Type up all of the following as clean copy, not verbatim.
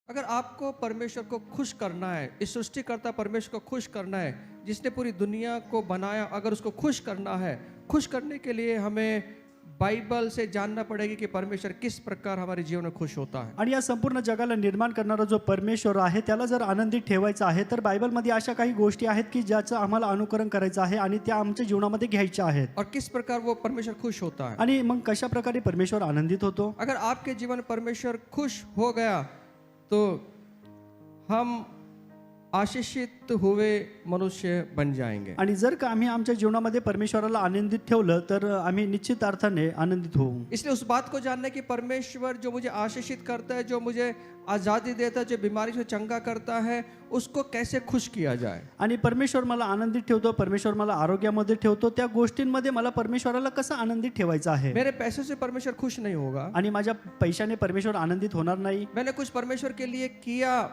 अगर आपको परमेश्वर को खुश करना है, इस सृष्टिकर्ता परमेश्वर को खुश करना है, जिसने पूरी दुनिया को बनाया, अगर उसको खुश करना है, खुश करने के लिए हमें बाइबल से जानना पड़ेगा कि परमेश्वर किस प्रकार हमारे जीवन में खुश होता है। आणि या संपूर्ण जगाला निर्माण करणारा जो परमेश्वर आहे त्याला जर आनंदित ठेवायचा आहे तर बायबलमध्ये अशा काही गोष्टी आहेत की ज्याचं आम्हाला अनुकरण करायचं आहे आणि त्या आमच्या जीवनामध्ये घ्यायच्या आहेत. और किस प्रकार वो परमेश्वर खुश होता है। आणि मग कशा प्रकारे परमेश्वर आनंदित होतो. अगर आपके जीवन में परमेश्वर खुश हो गया तो हम आशीषित हुए मनुष्य बन जाएंगे. आणि जर का आम्ही आमच्या जीवनामध्ये परमेश्वराला आनंदित ठेवलं तर आम्ही निश्चित अर्थाने आनंदित होऊ. इसलिए उस बात को जानना कि परमेश्वर जो मुझे आशीषित करता है, जो मुझे आज़ादी देता है, जो बीमारी से चंगा करता है, उसको कैसे खुश किया जाए. आणि परमेश्वर मला आनंदित ठेवतो, परमेश्वर मला आरोग्यामध्ये ठेवतो, त्या गोष्टींमध्ये मला परमेश्वराला कसं आनंदित ठेवायचं आहे. मेरे पैसे से परमेश्वर खुश नहीं होगा. आणि माझ्या पैशाने परमेश्वर आनंदित होणार नाही. मैंने कुछ परमेश्वर के लिए किया,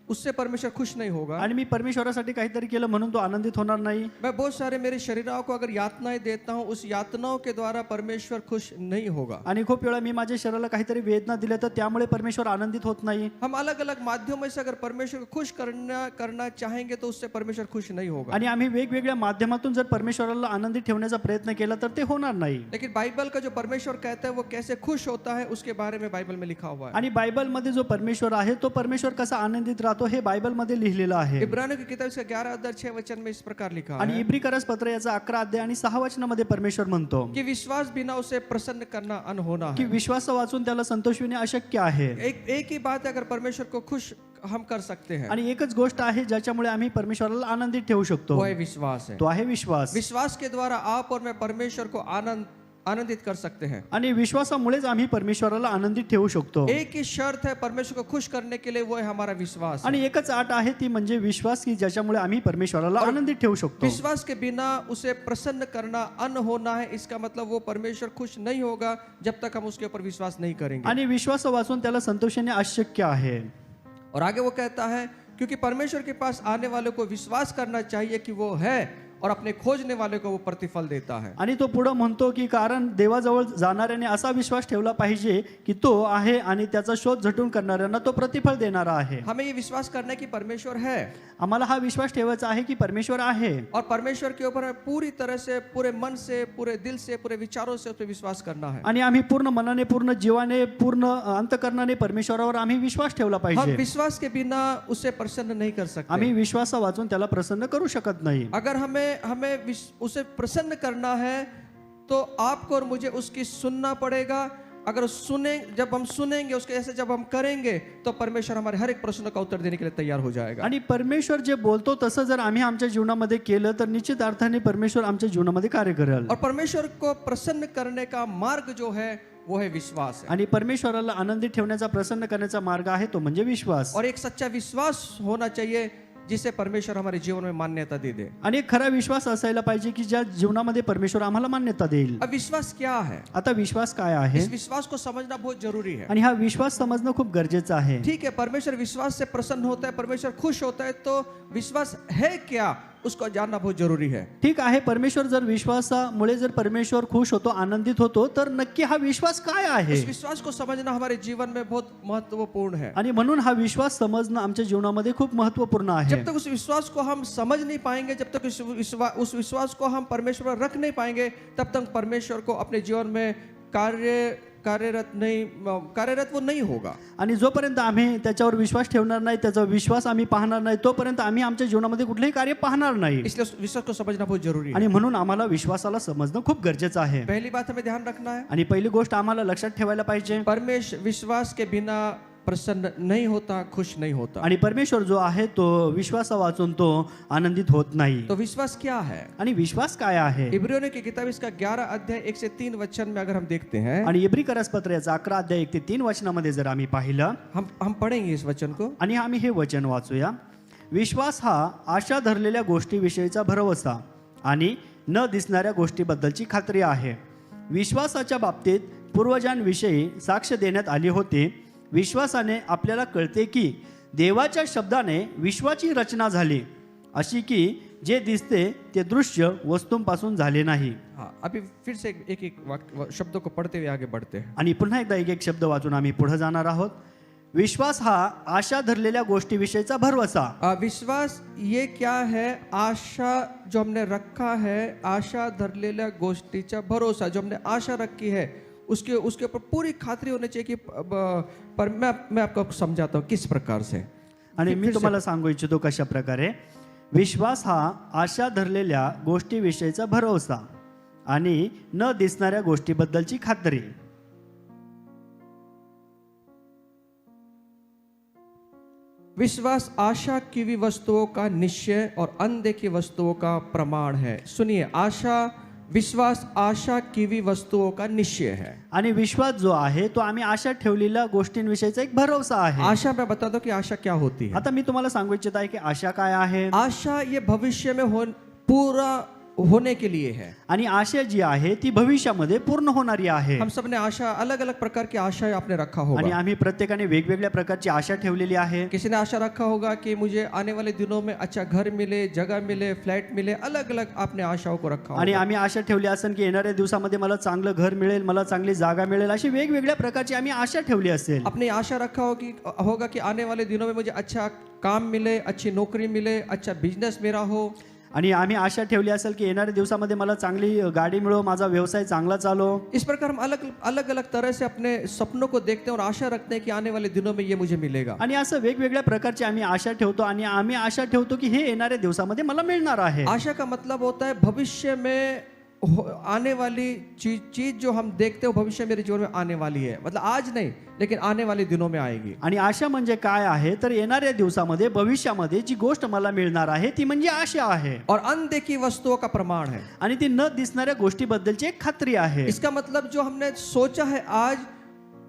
उससे परमेश्वर खुश नहीं होगा. आणि मी परमेश्वरासाठी काहीतरी केलं म्हणून तो आनंदित होणार नाही. मैं बहुत सारे मेरे शरीरों को अगर यातनाएं देता हूँ, उस यातनाओं के द्वारा परमेश्वर खुश नहीं होगा. आणि खूप वेळा मी माझ्या शरीराला काहीतरी वेदना दिल्या तर त्यामुळे परमेश्वर आनंदित होत नाही. हम अलग अलग माध्यमों से अगर परमेश्वर को खुश करना चाहेंगे तो उससे परमेश्वर खुश नहीं होगा. आणि आम्ही वेगवेगळ्या माध्यमातून जर परमेश्वराला आनंदित ठेवण्याचा प्रयत्न केला तर ते होणार नाही. लेकिन बाइबल का जो परमेश्वर कहता है वो कैसे खुश होता है, उसके बारे में बाइबल में लिखा हुआ है. आणि बायबलमध्ये जो परमेश्वर आहे तो परमेश्वर कसा आनंदित राहतो हे बायबलमध्ये लिहिलेलं आहे. इब्रानियों की किताब इसका 11 अध्याय 6 वचन में इस प्रकार लिखा आणि है इब्रिकरस पत्र याचा 11 अध्याय आणि 6 वचनामध्ये परमेश्वर म्हणतो कि विश्वास बिना उसे प्रसन्न करना अनहोना की है. विश्वास वाचून त्याला संतोषविणे अशक्य आहे. एक ही बात है, अगर परमेश्वर को खुश हम कर सकते हैं, आणि एकच गोष्ट आहे ज्याच्यामुळे आम्ही परमेश्वराला आनंदित ठेवू शकतो, वो है विश्वास है. तो आहे विश्वास. विश्वास के द्वारा आप और मैं परमेश्वर को आनंदित कर सकते हैं. आणि विश्वासामुळेच आम्ही परमेश्वराला आनंदित ठेवू शकतो. एक ही शर्त है परमेश्वर को खुश करने के लिए, वो है हमारा विश्वास. आणि एकच अट आहे ती म्हणजे विश्वास की ज्याच्यामुळे आम्ही परमेश्वराला आनंदित ठेवू शकतो. विश्वास के बिना उसे प्रसन्न करना अनहोना है. इसका मतलब वो परमेश्वर खुश नहीं होगा जब तक हम उसके ऊपर विश्वास नहीं करेंगे. आणि विश्वास वाचून त्याला संतोषणे अशक्य आहे. और आगे वो कहता है क्योंकि परमेश्वर के पास आने वाले को विश्वास करना चाहिए कि वो है और अपने खोजने वाले को वो प्रतिफल देता है. आणि तो पुढे म्हणतो की कारण देवाजवळ जाणाऱ्याने असा विश्वास ठेवला पाहिजे की तो आहे आणि त्याचा शोध झटून करणाऱ्यांना तो प्रतिफल देणारा आहे. हमें ये विश्वास करना है कि परमेश्वर है, आम्हाला हा विश्वास ठेवायचा आहे की परमेश्वर आहे. और परमेश्वर के ऊपर हमें पूरी तरह से, पूरे मन से, पूरे दिल से, पूरे विचारों से उस पर विश्वास करना है. आणि आम्ही पूर्ण मनाने, पूर्ण जीवाने, पूर्ण अंतःकरणाने परमेश्वरावर आम्ही विश्वास ठेवला हम पाहिजे. विश्वास के बिना उसे प्रसन्न नहीं कर सकते. आम्ही विश्वास वाचून त्याला प्रसन्न करू शकत नाही. अगर हमें उसे प्रसन्न करना है तो आपको और मुझे उसकी सुनना पड़ेगा. अगर जब हम सुनेंगे उसके ऐसे जब हम करेंगे तो परमेश्वर हमारे हर एक प्रश्न का उत्तर देने के लिए तैयार हो जाएगा. आणि परमेश्वर जे बोलतो तसं जर आम्ही आमच्या जीवनामध्ये केलं तर निश्चित अर्थाने परमेश्वर आमच्या जीवनामध्ये कार्य करेल. और परमेश्वर को प्रसन्न करने का मार्ग जो है वो है विश्वास है. आणि परमेश्वराला आनंदित ठेवण्याचा, प्रसन्न करण्याचा मार्ग आहे तो म्हणजे विश्वास. और एक सच्चा विश्वास होना चाहिए जिसे परमेश्वर हमारे जीवन में मान्यता दे दे. आणि एक खरा विश्वास असायला पाहिजे की ज्या जीवनामध्ये परमेश्वर आम्हाला मान्यता देईल. अब विश्वास क्या है? आता विश्वास काय आहे इस विश्वास को समझना बहुत जरूरी है. आणि हा विश्वास समजणं खूप गरजेचं आहे. ठीक है, परमेश्वर विश्वास से प्रसन्न होता है, परमेश्वर खुश होता है, तो विश्वास है क्या उसको जानना बहुत जरूरी है. ठीक आहे, परमेश्वर जर विश्वासामुळे जर परमेश्वर खुश होतो, आनंदित होतो तर नक्की हा विश्वास काय आहे. इस विश्वास को समझना हमारे जीवन में बहुत महत्वपूर्ण है. आणि म्हणून हा विश्वास समजणं आमच्या जीवनामध्ये खूप महत्वपूर्ण आहे. जब तक उस विश्वास को हम समझ नहीं पाएंगे, जब तक उस विश्वास को हम परमेश्वर पर रख नहीं पाएंगे, तब तक परमेश्वर को अपने जीवन में कार्यरत वो नहीं होगा. आणि जोपर्यंत आम्ही त्याच्यावर विश्वास ठेवणार नाही, त्याचा विश्वास आम्ही पाहणार नाही, तोपर्यंत आम्ही आमच्या जीवनामध्ये कुठलेही कार्य पाहणार नाही. इसलिए विश्वास को समझना बहुत जरूरी है. आणि म्हणून आम्हाला विश्वासाला समजणं खूप गरजेचं आहे. पहली बात हमें ध्यान रखना है, आणि पहिली गोष्ट आम्हाला लक्षात ठेवायला पाहिजे, विश्वास के बिना प्रसन्न नहीं होता, खुश नहीं होता. आणि परमेश्वर जो आहे तो विश्वास वाचून तो आनंदित होत नाही. तो विश्वास क्या है? आणि विश्वास काय आहे? इब्रियों की किताब इसका 11 अध्याय 1 से 3 वचन में अगर हम देखते हैं, आणि इब्रिकरस पत्र याचा 11 अध्याय 1 ते 3 वचनामध्ये जर आम्ही पाहिलं, हम पढ़ेंगे इस वचन को. आणि आम्ही हे वचन वाचूया. विश्वास हा आशा धरलेल्या गोष्टीविषयीचा भरवसा आणि न दिसणाऱ्या गोष्टीबद्दलची खात्री आहे. विश्वासाच्या बाबतीत पूर्वजांविषयी साक्ष देण्यात आली होती. विश्वासाने आपल्याला कळते की देवाच्या शब्दाने विश्वाची रचना झाली, अशी की जे दिसते ते दृश्य वस्तूंपासून झाले नाही. हाँ, अभी फिर से एक शब्दों को पढ़ते हुए आगे बढ़ते हैं. आणि पुन्हा एकदा एक एक शब्द वाचून आम्ही पुढे जाणार आहोत. विश्वास हा आशा धरलेल्या गोष्टीविषयीचा भरवसा. विश्वास ये क्या है? आशा जो हमने रखा है, आशा धरलेल्या गोष्टीचा भरोसा, जो हमने आशा रखी है उसके उसके ऊपर पूरी खात्री होनी चाहिए कि पर मैं आपको समझाता हूँ किस प्रकार से. आणि मी तुम्हाला सांगू इच्छितो कशा प्रकारे विश्वास हा आशा धरलेल्या गोष्टीविषयीचा भरवसा आणि न दिसणाऱ्या गोष्टीबद्दलची खात्री. विश्वास आशा की हुई वस्तुओं का निश्चय और अनदेखी वस्तुओं का प्रमाण है. सुनिए, विश्वास आशा की हुई वस्तुओं का निश्चय है. आणि विश्वास जो आहे तो आम्ही आशा ठेवलेल्या गोष्टींविषयीचा एक भरवसा आहे. आशा मैं बता दो कि आशा क्या होती है. आता मी तुम्हाला सांगू इच्छित आहे की आशा काय आहे. आशा ये भविष्य में पूरा होने के लिए है. आणि आशा जी आहे ती भविष्यामध्ये पूर्ण होणारी आहे. हम सब ने आशा, अलग अलग प्रकार की आशा आपने रखा आणि होगा. आम्ही प्रत्येकाने वेगवेगळ्या प्रकारची आशा ठेवलेली आहे. किसी ने आशा रखा होगा कि मुझे आने वाले दिनों में अच्छा घर मिले, जगह मिले, फ्लैट मिले. अलग अलग आपने आशाओं को रखा आणि होगा. आम्ही आशा ठेवली असेल की येणाऱ्या दिवसामध्ये मला चांगलं घर मिळेल, मला चांगली जागा मिळेल, अशी वेगवेगळ्या प्रकारची आम्ही आशा ठेवली असेल. अपनी आशा रखा होगा कि आने वाले दिनों में मुझे अच्छा काम मिले, अच्छी नौकरी मिले, अच्छा बिजनेस मेरा हो. आणि आम्ही आशा ठेवली असेल की येणाऱ्या दिवसामध्ये मला चांगली गाडी मिळो, माझा व्यवसाय चांगला चालो. इस प्रकार हम अलग अलग तरह से अपने सपनों को देखते हैं और आशा रखते हैं कि आने वाले दिनों में ये मुझे मिलेगा. आणि असं वेगवेगळ्या प्रकारची आम्ही आशा ठेवतो आणि आम्ही आशा ठेवतो की हे येणाऱ्या दिवसामध्ये मला मिळणार आहे. आशा का मतलब होता है भविष्य में आने वाली चीज जो हम देखते हो भविष्य मेरे जीवन में आने वाली है. मतलब आज नहीं, लेकिन आने वाले दिनों में आएगी. आणि आशा म्हणजे काय आहे तर येणाऱ्या दिवसामध्ये भविष्यामध्ये जी गोष्ट मला मिळणार आहे ती म्हणजे आशा आहे. और अनदेखी वस्तुओं का प्रमाण है. आणि ती न दिसणाऱ्या गोष्टीबद्दलची एक खात्री आहे. इसका मतलब जो हमने सोचा है आज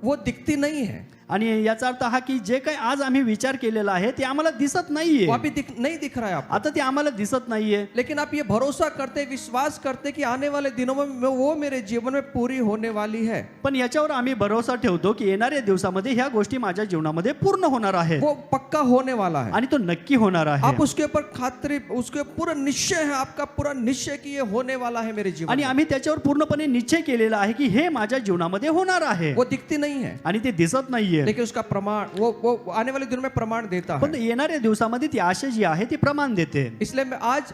वो दिखती नहीं है. आणि याचा अर्थ हा की जे काही आज आम्ही विचार केलेला आहे ते आम्हाला दिसत नाहीये. वो अभी नहीं दिख रहा है आपको. आता ते आम्हाला दिसत नाहीये. लेकिन आप ये भरोसा करते, विश्वास करते कि आने वाले दिनों में वो मेरे जीवन में पूरी होने वाली है. पण याच्यावर आम्ही भरोसा ठेवतो की येणाऱ्या दिवसामध्ये ह्या गोष्टी माझ्या जीवनामध्ये पूर्ण होणार आहेत. वो पक्का होने वाला है. आणि तो नक्की होणार आहे. आप उसके ऊपर खात्री, उसके पूरा निश्चय है, आपका पूरा निश्चय कि ये होने वाला है मेरे जीवन आणि में. आम्ही त्याच्यावर पूर्णपणे निश्चय केलेला आहे की हे माझ्या जीवनामध्ये होणार आहे. वो दिखती नहीं है, आणि ते दिसत नाहीये. लेकिन उसका प्रमाण वो आने वाले दिनों में प्रमाण देता पण है. येणाऱ्या दिवसामध्ये ती आशा जी आहे ती प्रमाण देते. इसलिए मैं आज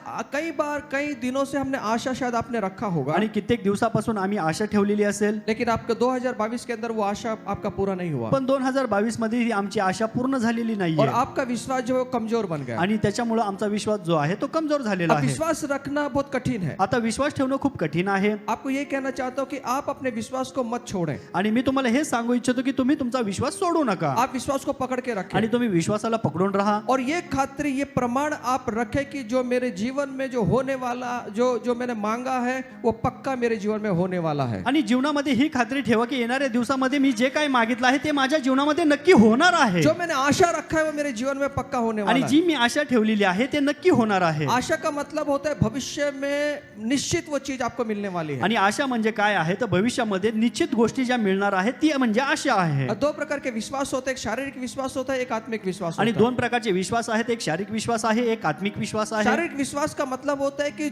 कई दिनों से हमने आशा शायद आपने रखा होगा, आणि कित्येक दिवसापासून आम्ही आशा ठेवलेली असेल. लेकिन आपका 2022 के अंदर वो आशा आपका पूरा नहीं हुआ. पण 2022 मध्ये ही आमची आशा पूर्ण झालेली और नाहीये. आपका विश्वास जो है वो कमजोर बन गया. आणि त्याच्यामुळे आमचा विश्वास जो आहे तो कमजोर झालेला अब आहे. विश्वास रखना बहुत कठिन है. आता विश्वास ठेवणं खूप कठीण आहे. आपको ये कहना चाहता हूँ कि आप अपने विश्वास को मत छोड़ें. आणि मी तुम्हाला हे सांगू इच्छितो की तुम्ही तुमचा विश्वास सोडू नका. आप विश्वास को पकड़ के रखें. आणि तुम्ही विश्वासाला पकडून राहा. और ये खात्री, ये प्रमाण आप रखें कि जो मेरे जीवन में जो होने वाला, जो मैंने मांगा है वो पक्का मेरे जीवन में होने वाला है. आणि जीवनामध्ये ही खात्री ठेवा की येणाऱ्या दिवसामध्ये मी जे काही मागितलं आहे ते माझ्या जीवनामध्ये नक्की होणार आहे. जो मैंने आशा रखा है वो मेरे जीवन में पक्का होने वाला आणि है. जी मी आशा ठेवलेली आहे ते नक्की होणार आहे. आशा का मतलब होता है भविष्य में निश्चित वो चीज आपको मिलने वाली है. आणि आशा म्हणजे काय आहे तर भविष्यामध्ये निश्चित गोष्टी ज्या मिळणार आहेत ती म्हणजे आशा आहे. दो प्रकार के विश्वास होते हैं, एक शारीरिक विश्वास होता है, एक आत्मिक विश्वास आणि होता है. दोन प्रकारचे विश्वास आहेत. एक शारीरिक विश्वास आहे, एक आत्मिक विश्वास आहे. शारीरिक विश्वास का मतलब होता है कि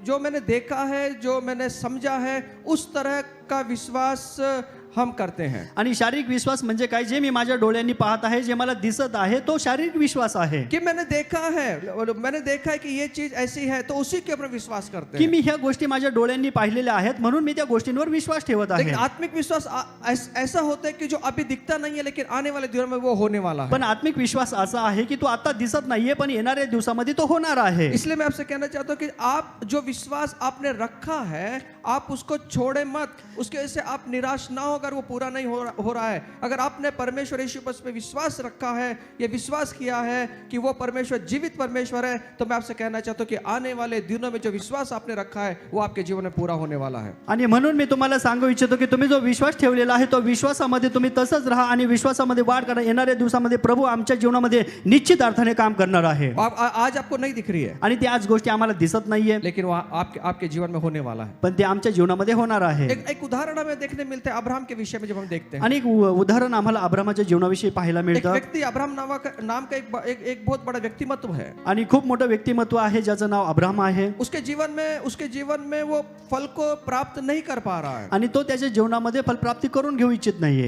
जो मैंने देखा है, जो मैंने समझा है, उस तरह का विश्वास हम करते हैं. आणि शारीरिक विश्वास म्हणजे काय, जे मी माझ्या डोळ्यांनी पाहत आहे, जे मला दिसत आहे तो शारीरिक विश्वास आहे. कि मैंने देखा है कि ये चीज ऐसी है, तो उसी के ऊपर विश्वास करते की हैं. मी ह्या गोष्टी माझ्या डोळ्यांनी पाहिलेल्या आहेत म्हणून मी त्या गोष्टींवर विश्वास ठेवत आहे. लेकिन आत्मिक विश्वास ऐसा होता है कि जो अभी दिखता नहीं है, लेकिन आने वाले दिनों में वो होने वाला है. पण आत्मिक विश्वास असा आहे की तो आता दिसत नाहीये पण येणाऱ्या दिवसामध्ये तो होणार आहे. इसलिए मैं आपसे कहना चाहता हूँ कि आप जो विश्वास आपने रखा है, आप उसको छोड़े मत. उसके वजह से आप निराश ना हो अगर वो पूरा नहीं हो रहा है. अगर आपने परमेश्वर यीशु मसीह पे विश्वास रखा है, ये विश्वास किया है कि वो परमेश्वर जीवित परमेश्वर है, तो मैं आपसे कहना चाहता हूँ कि आने वाले दिनों में जो विश्वास आपने रखा है वो आपके जीवन में पूरा होने वाला है. आणि म्हणून मी तुम्हाला सांगू इच्छितो की तुम्ही जो विश्वास ठेवलेला आहे तो विश्वासामध्ये तुम्ही तसंच राहा आणि विश्वासामध्ये वाढ करा. येणाऱ्या दिवसामध्ये प्रभू आमच्या जीवनामध्ये निश्चित अर्थाने काम करणार आहे. आज आपको नहीं दिख रही है, आणि ते आज गोष्टी आम्हाला दिसत नाहीये, लेकिन वो आपके जीवन में होने वाला है. पण ते आमच्या जीवनामध्ये होणार आहे. एक उदाहरण हमें देखने मिलते हैं अब्राहम के विषय में. जब हम देखते हैं आणि एक उदाहरण आम्हाला अब्रामाच्या जीवनाविषयी पाहायला एक मिळतं. व्यक्ती अब्राहम नाम का एक बहुत बड़ा व्यक्तिमत्व है. आणि खूप मोठं व्यक्तिमत्व आहे ज्याचं नाव अब्राम आहे. उसके जीवन में वो फल को प्राप्त नहीं कर पा रहा है. आणि तो त्याच्या जीवनामध्ये फलप्राप्ती करून घेऊ इच्छित नाहीये.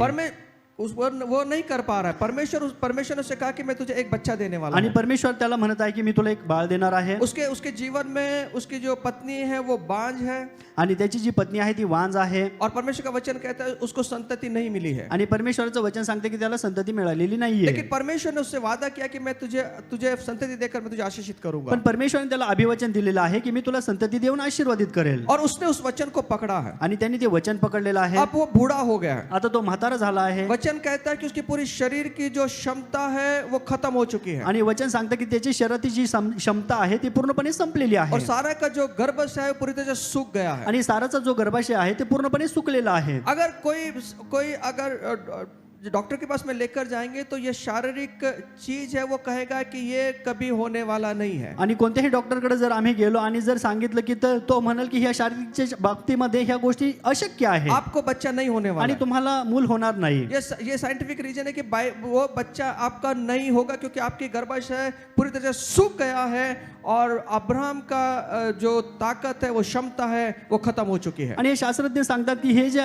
वो नहीं कर पा रहा है। परमेश्वर ने उससे कहा कि मैं तुझे एक बच्चा देने वाला आणि हूं। परमेश्वर त्याला म्हणत आहे की मी तुला एक बाळ देणार आहे उसके जीवन में उसकी जो पत्नी है वो बांझ है, आणि त्याची जी पत्नी आहे ती वांज आहे और परमेश्वर का वचन कहता है उसको संतति नहीं मिली है। आणि परमेश्वराचं वचन सांगते की त्याला संतती मिळालेली नाहीये. लेकिन परमेश्वर ने उससे वादा किया कि मैं तुझे संतति देकर मैं तुझे आशीषित करूंगा, पण परमेश्वराने त्याला अभिवचन दिलेलं आहे की मी तुला संतती देऊन आशीर्वादित करेल. और उसने उस वचन को पकड़ा है। आणि त्यांनी ते वचन पकडलेलं आहे. अब वो बूढ़ा हो गया है। आता तो म्हातारा झाला आहे वचन कहता है कि उसकी पूरी शरीर की जो क्षमता है वो खत्म हो चुकी है, आणि वचन सांगतं की त्याची शरीराची जी क्षमता आहे ती पूर्णपणे संपलेली और आहे सारा का जो गर्भाशय है पूरी तरह से सूख गया है। आणि साराचा जो गर्भाशय आहे ते पूर्णपणे सुकलेला आहे. अगर कोई अगर डॉक्टर के पास में लेकर जाएंगे तो ये शारीरिक चीज है, वो कहेगा कि ये कभी होने वाला नहीं है। आणि कोणत्याही डॉक्टरकडे जर आम्ही गेलो आणि जर सांगितलं की तर तो म्हणाल की ह्या शारीरिकच्या बाबतीमध्ये ह्या गोष्टी अशक्य आहे आपको बच्चा नहीं होने वाला आणि है। तुम्हाला मूल होणार नाही. ये साइंटिफिक रीजन है कि वो बच्चा आपका नहीं होगा, क्योंकि आपकी गर्भाशय पूरी तरह से सूख गया है और अब्राहम का जो ताकत है, वो क्षमता है, वो खत्म हो चुकी है। आणि हे शास्त्रज्ञ सांगतात की हे जे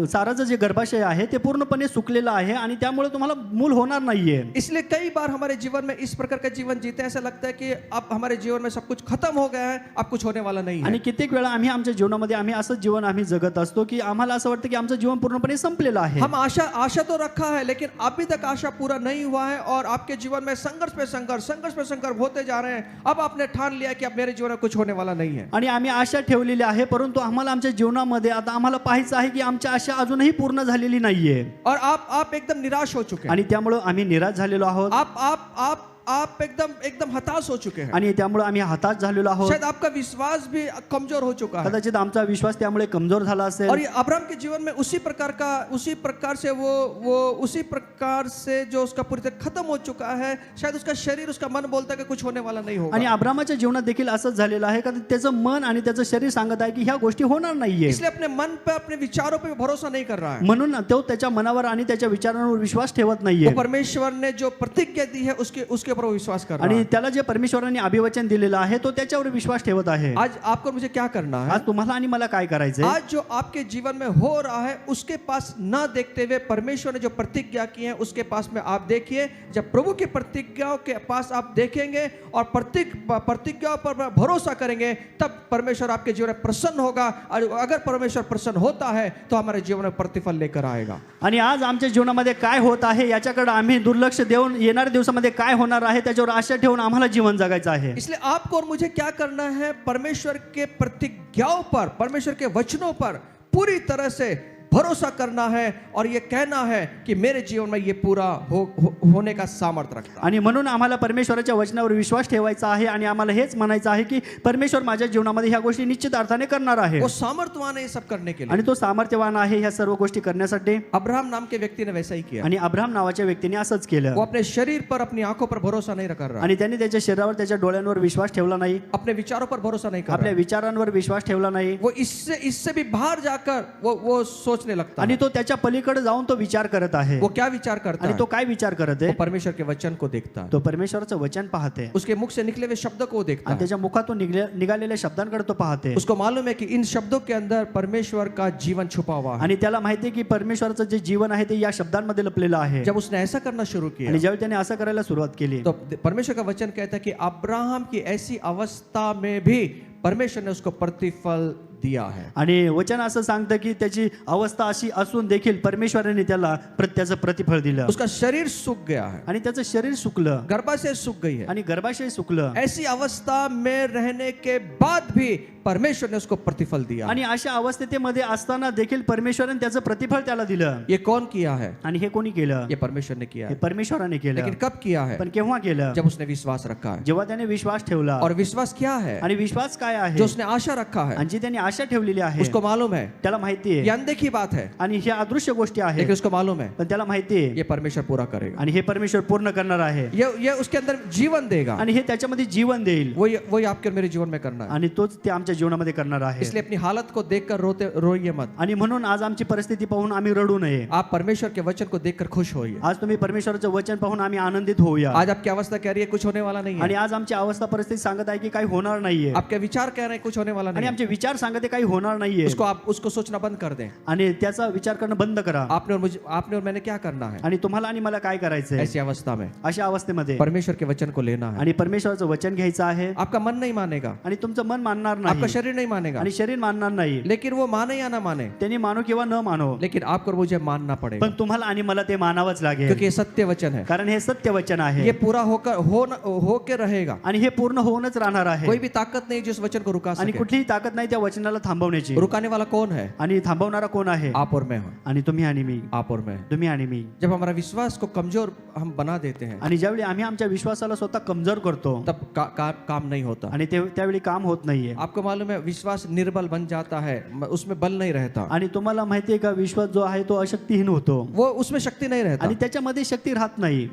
साराचं जे गर्भाशय आहे ते पूर्णपणे सुकलेलं आहे आणि त्यामुळे तुम्हाला मूल होणार नाहीये. इसलिए कई बार हमारे जीवन में इस प्रकार का जीवन जीते ऐसा लगता है कि अब हमारे जीवन में सब कुछ खत्म हो गया है, अब कुछ होने वाला नहीं है। आणि कित्येक वेळा आम्ही आमच्या जीवनामध्ये आम्ही असंच जीवन आम्ही जगत असतो की आम्हाला असं वाटतं की आमचं जीवन पूर्णपणे संपलेलं आहे. हम आशा तो रखा है, लेकिन अभी तक आशा पूरा नहीं हुआ है, और आपके जीवन में संघर्ष पे संघर्ष होते जा रहे हैं। अब आपने ठान लिया कि अब मेरे जीवन में कुछ होने वाला नहीं है। आणि आम्ही आशा ठेवलेली आहे, परंतु आम्हाला आमच्या जीवनामध्ये आता आम्हाला पाहायचं आहे की आमच्या आशा अजूनही पूर्ण झालेली नाहीये और आप एकदम निराश हो चुके हैं। आणि त्यामुळे आम्ही निराश झालेलो आहोत आप एकदम हताश हो चुके हैं। आणि त्यामुळे आम्ही हताश झालेलो आहोत. शायद आपका विश्वास भी कमजोर हो चुका है। कदाचित आमचा विश्वास त्यामुळे कमजोर झाला असेल. और ये अब्राहम के जीवन में उसी प्रकार से जो उसका पूरी तरह खत्म हो चुका है। शायद उसका शरीर, उसका मन बोलता है कि कुछ होने वाला नहीं होगा। आणि अब्रामाच्या जीवनात देखील असंच झालेलं आहे का त्याचं मन आणि त्याचं शरीर सांगत आहे की ह्या गोष्टी होणार नाहीये. इसलिए अपने मन पे, अपने विचारों पे भरोसा नहीं कर रहा है। म्हणून तो त्याच्या मनावर आणि त्याच्या विचारांवर विश्वास ठेवत नाहीये. वो परमेश्वर ने जो प्रतिज्ञा दी है उसके ऊपर वो विश्वास कर रहा है। आणि त्याला जे परमेश्वराने अभिवचन दिलेलं आहे तो त्याच्यावर विश्वास ठेवत आहे. आज आपको मुझे क्या करना है? आज तुम्हाला आणि मला काय करायचंय? आज जो आपके जीवन में हो रहा है उसके पास न देखते हुए परमेश्वर ने जो प्रतिज्ञा की है उसके पास में आप देखिए। जब प्रभु की प्रतिज्ञाओं के पास आप देखेंगे और प्रतिज्ञाओं पर भरोसा करेंगे, तब परमेश्वर आपके जीवन में प्रसन्न होगा। और अगर परमेश्वर प्रसन्न होता है तो हमारे जीवन में प्रतिफल लेकर आएगा। आणि आज आमच्या जीवनामध्ये काय होत आहे याच्याकडे आम्ही दुर्लक्ष देऊन येणाऱ्या दिवसामध्ये काय होणार आहे त्याच्यावर आशा ठेवून आम्हाला जीवन जगायचं आहे. इसलिए आपको और मुझे क्या करना है? परमेश्वर के प्रतिज्ञाओं पर, परमेश्वर के वचनों पर पूरी तरह से भरोसा करना है और ये कहना है कि मेरे जीवन में ये पूरा होने का सामर्थ्य रखता है। आणि म्हणून आम्हाला परमेश्वराच्या वचनावर विश्वास ठेवायचा आहे आणि आम्हाला हेच म्हणायचं आहे की परमेश्वर माझ्या जीवनामध्ये ह्या गोष्टी निश्चित अर्थाने करणार आहे. वो सामर्थ्यवान है ये सब करने के लिए, आणि तो सामर्थ्यवान आहे ह्या सर्व गोष्टी करण्यासाठी. अब्राहम नाम के व्यक्ति ने वैसा ही किया. आणि अब्राहम नावाच्या व्यक्तीने असंच केलं. वो अपने शरीर पर, अपनी आंखों पर भरोसा नहीं कर रहा, आणि त्यांनी त्याच्या शरीरावर, त्याच्या डोळ्यांवर विश्वास ठेवला नाही. अपने विचारों पर भरोसा नहीं कर आपल्या रहा, विचारांवर विश्वास ठेवला नाही. वो इससे भी बाहर जाकर वो सोचने लगता आणि है। तो त्याच्या पलीकडे जाऊन तो विचार करत आहे. वो क्या विचार करता आणि है? तो काय विचार करत वो आहे? परमेश्वर के वचन को देखता है, तो परमेश्वराचं वचन पाहते. उसके मुख से निकले हुए शब्द को देखता आणि है। त्याच्या मुखातून निघालेल्या शब्दांकडे तो पाहते. उसको मालूम है कि इन शब्दों के अंदर परमेश्वर का जीवन छुपा हुआ है। आणि त्याला माहिती आहे की परमेश्वराचं जे जीवन आहे ते या शब्दांमध्ये लपलेलं आहे. जब उसने ऐसा करना शुरू किया, आणि ज्यावेळी त्याने असं करायला सुरुवात केली, तो परमेश्वर का वचन कहता है कि अब्राहम की ऐसी अवस्था में भी परमेश्वर ने उसको प्रतिफल दिया है। आणि वचन असं सांगतं की त्याची अवस्था अशी असून देखील परमेश्वराने त्याला त्याचं प्रतिफळ दिलं. उसका शरीर सूख गया है, आणि त्याचं शरीर सुकलं, गर्भाशय सूख गई है। आणि गर्भाशय सुकलं. ऐसी अवस्था में रहने के बाद भी परमेश्वर ने उसको प्रतिफल दिया। आणि अशा अवस्थेमध्ये असताना देखील परमेश्वराने त्याचं प्रतिफळ त्याला दिलं. ये कौन किया है? आणि हे कोणी केलं? ये परमेश्वर ने किया हे है। परमेश्वराने केलं. लेकिन कब किया है? पण केव्हा केलं? जब उसने विश्वास रखा है। जेव्हा त्याने विश्वास ठेवला. और विश्वास क्या है? आणि विश्वास काय आहे? जो उसने आशा रखा है, आणि जी त्याने आशा ठेवलेली आहे, उसको मालूम है त्याला माहिती ये आहे. अनदेखी बात है, आणि ही अदृश्य गोष्टी लेकिन आहेत, उसको मालूम है पण त्याला माहिती आहे ये परमेश्वर पूरा करेगा। आणि हे परमेश्वर पूर्ण करणार आहे. ये उसके अंदर जीवन देगा, आणि हे त्याच्यामध्ये जीवन देईल. वही आपके और मेरे जीवन में करना है। आणि तोच ते आमच्या जीवनामध्ये करणार आहे. इसलिए अपनी हालत को देखकर रोइए मत। आणि म्हणून आज आमची परिस्थिती पाहून आम्ही रडू नये. आप परमेश्वर के वचन को देखकर खुश होइए। आज तुम्ही परमेश्वराचं वचन पाहून आम्ही आनंदित होऊया. आज आपकी अवस्था कह रही है कुछ होने वाला नहीं आणि है। आज आमची अवस्था परिस्थिती सांगत आहे की काही होणार नाहीये. आपके विचार कह रहे हैं कुछ होने वाला आणि नहीं है। आमचे विचार सांगत सांगते काही होणार नाहीये उसको आप उसको सोचना बंद कर दें। आणि त्याचा विचार करणं बंद करा आपने और मैंने क्या करना है आणि तुम्हाला आणि मला काय करायचंय ऐसी अवस्था में? अशा अवस्थेमध्ये परमेश्वर के वचन को लेना है। आणि परमेश्वराचं वचन घ्यायचं आहे आपका मन नहीं मानेगा, आणि तुमचं मन मानणार आपका नाही शरीर नहीं मानेगा, आणि शरीर मानणार नाही लेकिन वो माने या ना माने, त्यांनी मानो किंवा न मानो लेकिन आपको और मुझे मानना पड़ेगा, पण तुम्हाला आणि मला ते मानावंच लागेल क्योंकि ये सत्य वचन है। कारण हे सत्य वचन आहे ये पूरा हो के रहेगा। आणि हे पूर्ण होऊनच राहणार आहे कोई भी ताकत नहीं जो इस वचन को रुका आणि सके। कुठलीही ताकद नाही त्या वचनाला थांबवण्याची रुकाने वाला कौन है? आणि थांबवणारा कोण आहे आप और मैं हूं। आणि तुम्ही आणि मी आप और मैं। तुम्ही आणि मी जब हमारा विश्वास को कमजोर हम बना देते हैं आणि ज्यावेळी आम्ही आमच्या विश्वासाला स्वतः कमजोर करतो तब काम नहीं होता। आणि त्यावेळी काम होत नाहीये आपको मालूम है विश्वास निर्बल बन जाता है, उसमें बल नहीं रहता, आणि तुम्हाला माहितीये का विश्वास जो आहे तो अशक्तिहीन होतो वो उसमें शक्ति नहीं रहता। आणि त्याच्यामध्ये शक्ती राहत नाही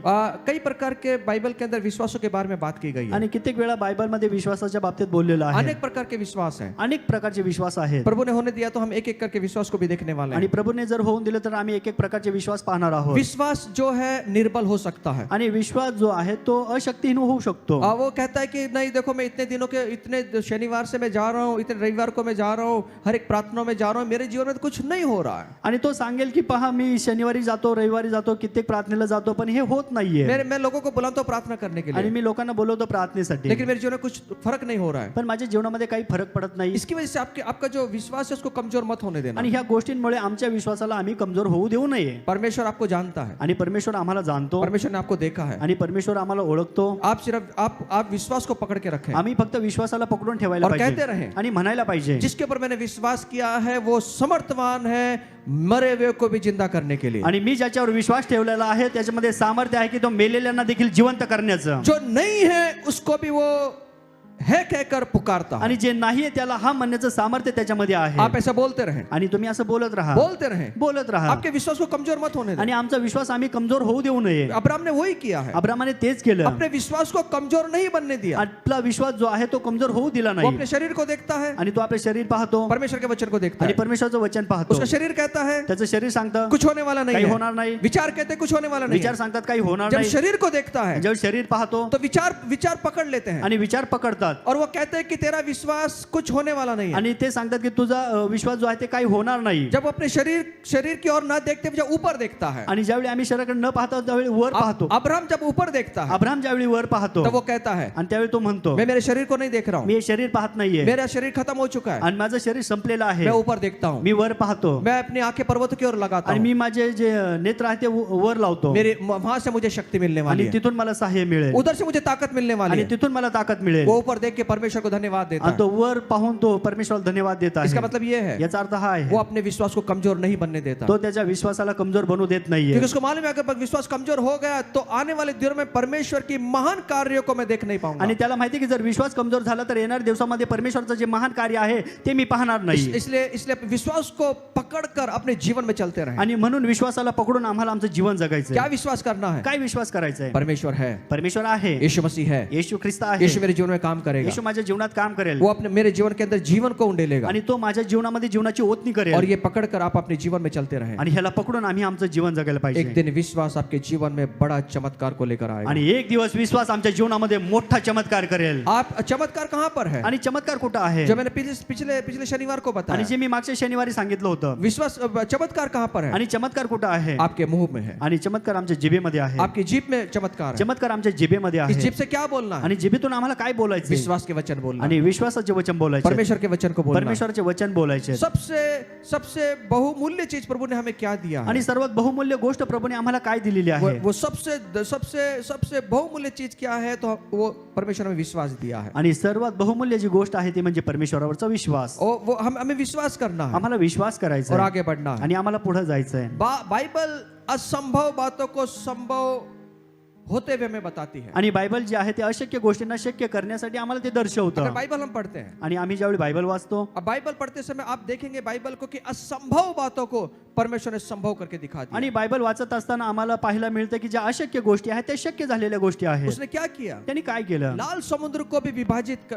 कई प्रकार के बाइबल के अंदर विश्वासों के बारे में बात की गई है। आणि कित्येक वेळा बायबलमध्ये विश्वासाच्या बाबतीत बोललेलं आहे अनेक प्रकार के विश्वास हैं। अनेक प्रकारचे विश्वास आहेत प्रभु ने होने दिया तो हम एक एक करके विश्वास को भी देखने वाले आणि हैं। प्रभूने जर होऊन दिलं तर आम्ही एक एक प्रकारचे विश्वास पाहणार आहोत विश्वास जो है निर्बल हो सकता है। आणि विश्वास जो आहे तो अशक्तिहीन होऊ शकतो वो कहता है कि नहीं देखो मैं इतने दिनों के इतने शनिवार से मैं जा रहा हूँ, इतने रविवार को मैं जा रहा हूँ, हर एक प्रार्थना में जा रहा हूँ, मेरे जीवन में तो कुछ नहीं हो रहा है। आणि तो सांगेल की पहा मी शनिवारी जातो रविवारी जातो कित्येक प्रार्थनेला जातो पण हे होत नाहीये मैं लोगों को बुलाता हूँ प्रार्थना करने के आणि लिए, मी लोकांना बोलवतो प्रार्थनेसाठी लेकिन मेरे जीवन में कुछ फर्क नहीं हो रहा है। पण माझ्या जीवनामध्ये काही फरक पडत नाही इसकी वजह से आपका जो विश्वास है उसको कमजोर मत होने देना। आणि ह्या गोष्टींमुळे आमच्या विश्वासाला आम्ही कमजोर होऊ देऊ नये परमेश्वर आपको जानता है, आणि परमेश्वर आम्हाला जाणतो परमेश्वर ने आपको देखा है। आणि परमेश्वर आम्हाला ओळखतो आप सिर्फ आप विश्वास को पकड़ के रखें आम्ही फक्त विश्वासाला पकडून ठेवायला और कहते पाहिजे रहे आणि म्हणायला पाहिजे जिसके ऊपर मैंने विश्वास किया है वो समर्थवान है मरे हुए को भी जिंदा करने के लिए। आणि मी ज्याच्यावर विश्वास ठेवलेला आहे त्याच्यामध्ये सामर्थ्य आहे की तो मेलेल्यांना देखील जिवंत करण्याचं जो नहीं है उसको भी वो है कहकर पुकारता है। आणि जे नाहीये त्याला हा म्हणण्याचं सामर्थ्य त्याच्यामध्ये आहे आप ऐसा बोलते रहे, आणि तुम्ही असं बोलत राहा बोलत राहा आपके विश्वास को कमजोर मत होने दें। आणि आमचा विश्वास आम्ही कमजोर होऊ देऊ नये अब्राहम ने वही किया है, अब्रामाने तेच केलं अपने विश्वास को कमजोर नहीं बनने दिया। आपला विश्वास जो आहे तो कमजोर होऊ दिला वो नाही अपने शरीर को देखता है, आणि तो आपले शरीर पाहतो परमेश्वर के वचन को देखता आणि है। परमेश्वरचं वचन पाहतो उसका शरीर कहता है त्याचं शरीर सांगतं कुछ होने वाला नहीं काही है, होणार नाही विचार कहते कुछ होने वाला नहीं विचार है। सांगतात काही होणार जब नाही शरीर को देखता है जेव्हा शरीर पाहतो तो विचार पकड़ लेते हैं आणि विचार पकडतात और वो कहते हैं कि तेरा विश्वास कुछ होने वाला नहीं है। आणि ते सांगतात की तुझा विश्वास जो आहे ते काही होणार नाही जब अपने शरीर की ओर न देखते हुए जब ऊपर देखता है, आणि ज्यावेळी आम्ही शरीराकडे न पाहतो त्यावेळी वर पाहतो अब्राहम जब ऊपर देखता है अब्राहम ज्यावेळी वर पाहतो तब वो कहता है आणि त्यावेळी तो म्हणतो मैं मेरे शरीर को नहीं देख रहा हूँ, मी हे शरीर पाहत नाहीये मेरा शरीर खत्म हो चुका है, आणि माझं शरीर संपलेलं आहे मैं ऊपर देखता हूँ, मी वर पाहतो मैं अपनी आंखें पर्वत की ओर लगाता आणि हूँ, मी माझे जे नेत्र आहे ते वर लावतो मेरे वहां से मुझे शक्ति मिलने वाली आणि है, तिथून मला सहाय्य मिळेल उधर से मुझे ताकत मिलने वाली आणि है। तिथून मला ताकद मिळेल वो ऊपर देख के परमेश्वर को धन्यवाद देता आणि है। तो वर पाहून तो परमेश्वराला धन्यवाद देत इसका आहे मतलब ये है याचा अर्थ हा आहे वो अपने विश्वास को कमजोर नहीं बनने देता, तो त्याच्या विश्वासाला कमजोर बनू देत नाहीये क्योंकि उसको मालूम है अगर विश्वास कमजोर हो गया तो आने वाले दिनों में परमेश्वर की महान कार्यों को मैं देख नहीं पाऊंगा। आणि त्याला माहिती की जर विश्वास कमजोर झाला तर येणाऱ्या दिवसामध्ये परमेश्वरचं जे महान कार्य आहे ते मी पाहणार नाही इसलिए विश्वास को पकड़कर अपने जीवन में चलते रहे। आणि म्हणून विश्वासाला पकडून आम्हाला आमचं जीवन जगायचं क्या विश्वास करना है? काय विश्वास करायचा आहे परमेश्वर है, परमेश्वर आहे यीशु मसीह है, येशू ख्रिस्त आहे यीशु मेरे जीवन में काम करेगा, येशू माझ्या जीवनात काम करेल वो अपने मेरे जीवन के अंदर जीवन को उंडेलेगा आणि तो माझ्या जीवनामध्ये जीवनाची ओतनी और करेल ये पकड़कर आप अपने जीवन में चलते रहे। आणि ह्याला पकडून आम्ही आमचं जीवन जगायला एक पाहिजे दिन विश्वास आपके जीवन में बड़ा चमत्कार को लेकर आएगा। आणि एक दिवस विश्वास आमच्या जीवनामध्ये मोठा चमत्कार करेल आप चमत्कार कहाँ पर है? आणि चमत्कार कुठं आहे जो मैंने पिछले शनिवार को आणि बताया, जे मी मागच्या शनिवारी सांगितलं होतं विश्वास चमत्कार कहाँ पर है? आणि चमत्कार कुठं आहे आपके मुंह में है, आणि चमत्कार आमच्या जिभेमध्ये आहे आपकी जीभ में चमत्कार है। चमत्कार आमच्या जिभेमध्ये इस आहे जीभ से क्या बोलना है? आणि जिभेतून आम्हाला काय बोलायचं विश्वास के वचन बोलना, आणि विश्वासाचे वचन बोलायचे परमेश्वर के वचन को बोलना। परमेश्वराचे वचन बोलायचे सबसे बहुमूल्य चीज प्रभु ने हमें क्या दिया है? आणि सर्वात बहुमूल्य गोष्ट प्रभूने आम्हाला काय दिलेली आहे वो सबसे बहुमूल्य चीज क्या है? तो वो परमेश्वर में विश्वास दिया है। आणि सर्वात बहुमूल्य जी गोष्ट आहे ती म्हणजे परमेश्वरावरचा विश्वास वो हमें विश्वास करना है आम्हाला विश्वास करायचा और आहे आगे बढ़ना है। आणि आम्हाला पुढे जायचं आहे बाइबल असंभव बातों को संभव होते हुए हमें बताती है। आणि बायबल जे आहे ते अशक्य गोष्टींना शक्य करण्यासाठी आम्हाला ते अगर दर्शवतं बाइबल हम पढ़ते हैं, आणि आम्ही ज्यावेळी बायबल वाचतो अब बाइबल पढ़ते समय आप देखेंगे बाइबल को कि असंभव बातों को परमेश्वर ने संभव करके दिखा दिया। आणि बायबल वाचत असताना आम्हाला पाहायला मिळतं की ज्या अशक्य गोष्टी आहेत त्या शक्य झालेल्या गोष्टी आहेत उसने क्या किया? त्यांनी काय केलं लाल समुद्र को भी विभाजित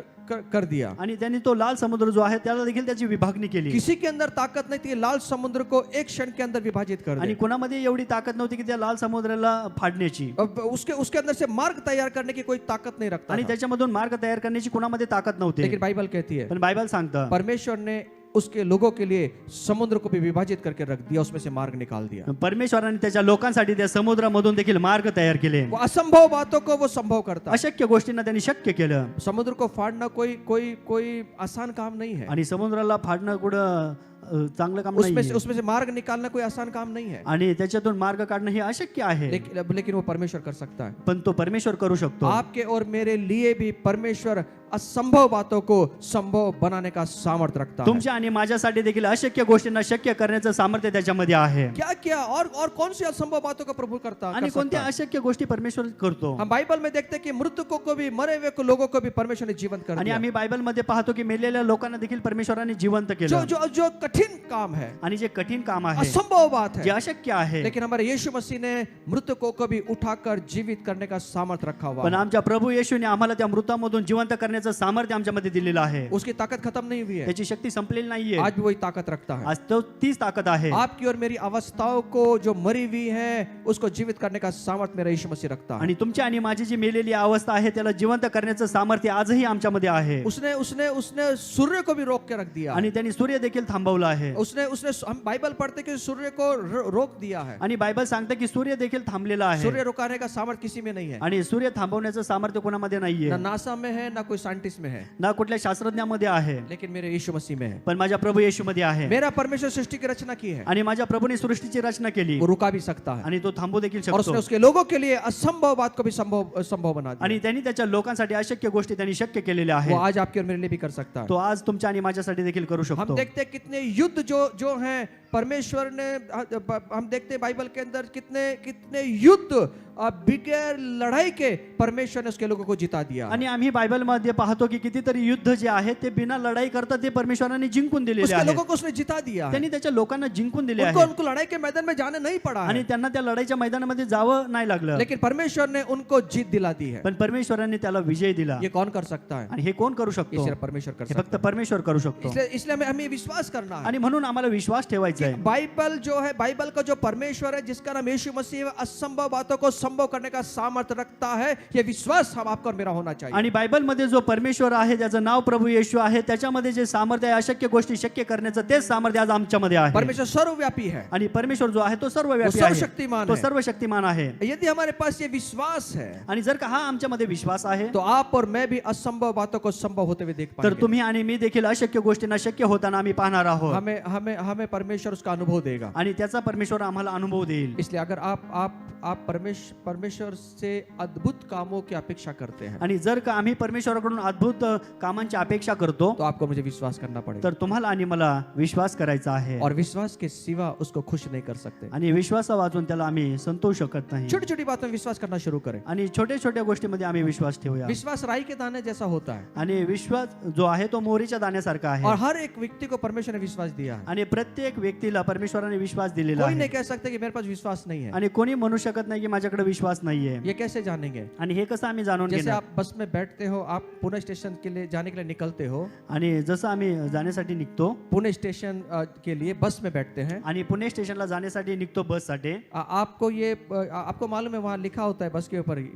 कर दिया। आणि त्यांनी तो लाल समुद्र जो आहे त्याला देखील त्याची विभागणी केली किसी के अंदर ताकत नहीं थी लाल समुद्र को एक क्षण के अंदर विभाजित कर आणि दे। कोणामध्ये एवढी ताकद नव्हती की त्या लाल समुद्राला फाडण्याची अब उसके अंदर से मार्ग तैयार करने की कोई ताकत नहीं रखता आणि था। त्याच्यामधून मार्ग तयार करण्याची कोणामध्ये ताकद नव्हती लेकिन बाइबल कहती है पण बायबल सांगतं परमेश्वर ने उसके लोगों के लिए समुद्र को भी विभाजित करके रख दिया, उसमें से मार्ग निकाल दिया। परमेश्वराने त्याच्या लोकांसाठी त्या समुद्रामधून देखील मार्ग तयार केले. वो असंभव बातों को वो संभव करता है। अशक्य गोष्टींना त्यांनी शक्य केलं. समुद्र को फाड़ना कोई कोई कोई आसान काम नहीं है। आणि समुद्राला फाडणं कुठं चांगलं काम उसमें नाही. से मार्ग निकालना कोई आसान काम नहीं है। आणि त्याच्यातून मार्ग काढणं हे अशक्य आहे. लेकिन वो परमेश्वर कर सकता है। पण तो परमेश्वर करू शकतो. आपके और मेरे लिए भी परमेश्वर असंभव बातों को संभव बनाने का सामर्थ्य रखता है। तुमच्या आणि माझ्यासाठी देखील अशक्य गोष्टींना शक्य करण्याचं सामर्थ्य त्याच्यामध्ये आहे. क्या क्या और कौन सी असंभव बातों का प्रभु करता आणि कोणत्या अशक्य गोष्टी परमेश्वर करतो. हम बाइबल में देखते हैं कि मृतकों को भी, मरे हुए लोगों को भी परमेश्वर ने जीवंत कर आणि दिया। आम्ही बायबलमध्ये पाहतो की मेलेल्या लोकांना देखील परमेश्वराने जिवंत जो केलं. जो जो कठिन काम है, आणि जे कठीण काम आहे, असंभव बात जे है, अशक्य आहे, लेकिन हमारे यीशु मसीह ने मृतकों को भी उठाकर जीवित करने का सामर्थ्य रखा हुआ पण है। आमच्या प्रभू येशूने आम्हाला त्या मृतामधून जिवंत करण्याचं सामर्थ्य आमच्यामध्ये दिलेलं आहे. उसकी ताकत खत्म नहीं हुई है, त्याची शक्ती संपलेली नाहीये. आज भी वही ताकत रखता है। आज तो तीच ताकद आहे. आपकी और मेरी अवस्थाओं को जो मरी हुई है उसको जीवित करने का सामर्थ्य मेरा यीशु मसीह रखता है। आणि तुमची आणि माझी जी मेलेली अवस्था आहे त्याला जिवंत करण्याचं सामर्थ्य आजही आमच्यामध्ये आहे. उसने उसने उसने सूर्य को भी रोक के रख दिया। आणि त्यांनी सूर्य देखील थांबवला आहे. उसने उसने हम बाइबल पढ़ते कि सूर्य को रोक दिया है। आणि बायबल सांगते की सूर्य देखील थांबलेला आहे. सूर्य रुकाने का सामर्थ्य किसी में नहीं है, आणि सूर्य थांबवण्याचं सामर्थ्य कोणामध्ये नाहीये. ना नासा में है, ना कोई साइंटिस्ट में है, ना कुठल्या शास्त्रज्ञामध्ये आहे, लेकिन मेरे यीशु मसीह में है। पण माझ्या प्रभू येशूमध्ये आहे. मेरा परमेश्वर सृष्टि की रचना की है, आणि माझ्या प्रभूने सृष्टीची रचना केली वो रुका भी सकता है, आणि तो थांबू देखील और उसने शकतो. उसके लोगों के लिए असंभव बात को भी संभव संभव बना दिया। आणि त्यांनी त्याच्या लोकांसाठी अशक्य गोष्टी त्यांनी शक्य केलेल्या वो आहेत. आज आपके और मेरे लिए भी कर सकता है। तो आज तुमच्या आणि माझ्यासाठी देखील करू हम शकतो. देखते हैं कितने युद्ध जो जो हैं परमेश्वर ने, हम देखते हैं बाइबल के अंदर कितने कितने युद्ध बिगैर लड़ाई के परमेश्वर ने उसके लोगों को जिता दिया। आणि आम्ही बायबलमध्ये पाहतो की कितीतरी युद्ध जे आहे ते बिना लढाई करता ते परमेश्वराने जिंकून दिलेले उसके आहे. लोगों को उसने जिता दिया है। त्यांनी त्याच्या लोकांना जिंकून दिले उनको आहे उनको लड़ाई के मैदान में जाने नहीं पड़ा आणि है, त्यांना त्या लढाईच्या मैदानामध्ये जावं नाही लागलं. लेकिन परमेश्वर ने उनको जीत दिला दी है। पण परमेश्वराने त्याला विजय दिला. ये कौन कर सकता है? आणि हे कोण करू शकतो? ये सिर्फ परमेश्वर कर हे सकता फक्त परमेश्वर करू शकतो. है। इसलिए हमें हमें विश्वास करना है आणि म्हणून आम्हाला विश्वास ठेवायचा कि आहे. बाइबल जो है, बाइबल का जो परमेश्वर है जिसका नाम यीशु मसीह है, असंभव बातों को संभव करने का सामर्थ्य रखता है। ये विश्वास हम आपका और मेरा होना चाहिए। आणि बायबलमध्ये जो परमेश्वर आहे त्याचं नाव प्रभू येशू आहे, त्याच्यामध्ये जे सामर्थ्य आहे अशक्य गोष्टी शक्य करण्याचं तेच सामर्थ्य आज आमच्यामध्ये आहे. परमेश्वर सर्वव्यापी है, आणि परमेश्वर जो आहे तो सर्वव्यापी वो आहे, सर्वशक्तिमान तो है। सर्वशक्तिमान आहे. यदि हमारे पास ये विश्वास है आणि जर का हा आमच्यामध्ये विश्वास आहे तो आप और मैं भी असंभव बातों को संभव होते हुए देख तर पाएंगे। तुम्ही आणि मी देखील अशक्य गोष्टींना शक्य होताना आम्ही पाहणार आहोत. हमें हमें हमें परमेश्वर उसका अनुभव देगा। आणि त्याचा परमेश्वर आम्हाला अनुभव देईल. इसलिए अगर आप परमेश्वर से अद्भुत कामों की अपेक्षा करते हैं आणि जर का आम्ही परमेश्वराकडून अद्भुत कामांची अपेक्षा करतो तो आपको मुझे विश्वास करना पड़ेगा, तर तुम्हाला आणि मला विश्वास करायचा आहे. और विश्वास के सिवा उसको खुश नहीं कर सकते। आणि विश्वासा वाचून त्याला आम्ही संतोष शकत नाही. छोटी छोटी बातों में विश्वास करना शुरू करें। आणि छोट्या छोट्या गोष्टीमध्ये आम्ही विश्वास ठेवूया. विश्वास राई के दाने जैसा होता है, आणि विश्वास जो आहे तो मोहरीच्या दाण्यासारखा और आहे. हर एक व्यक्ति को परमेश्वर ने विश्वास दिया है। आणि प्रत्येक व्यक्तीला परमेश्वराने विश्वास दिलेला कोई आहे. नहीं कह सकते कि मेरे पास विश्वास नहीं है। आणि कोणी म्हणू शकत नाही की माझ्याकडे विश्वास नाहीये. ये कैसे जानेंगे? आणि हे कसं आम्ही जाणून जैसे घेणार? आप बस में बैठते हो, आप पुणे स्टेशन के लिए जाने के लिए निकलते हो, आणि जसं आम्ही जाण्यासाठी निघतो पुणे स्टेशन के लिए बस में बैठते हैं, आणि पुणे स्टेशनला जाण्यासाठी निघतो बससाठी. आपको मालूम है वहाँ लिखा होता है बस के ऊपर ही,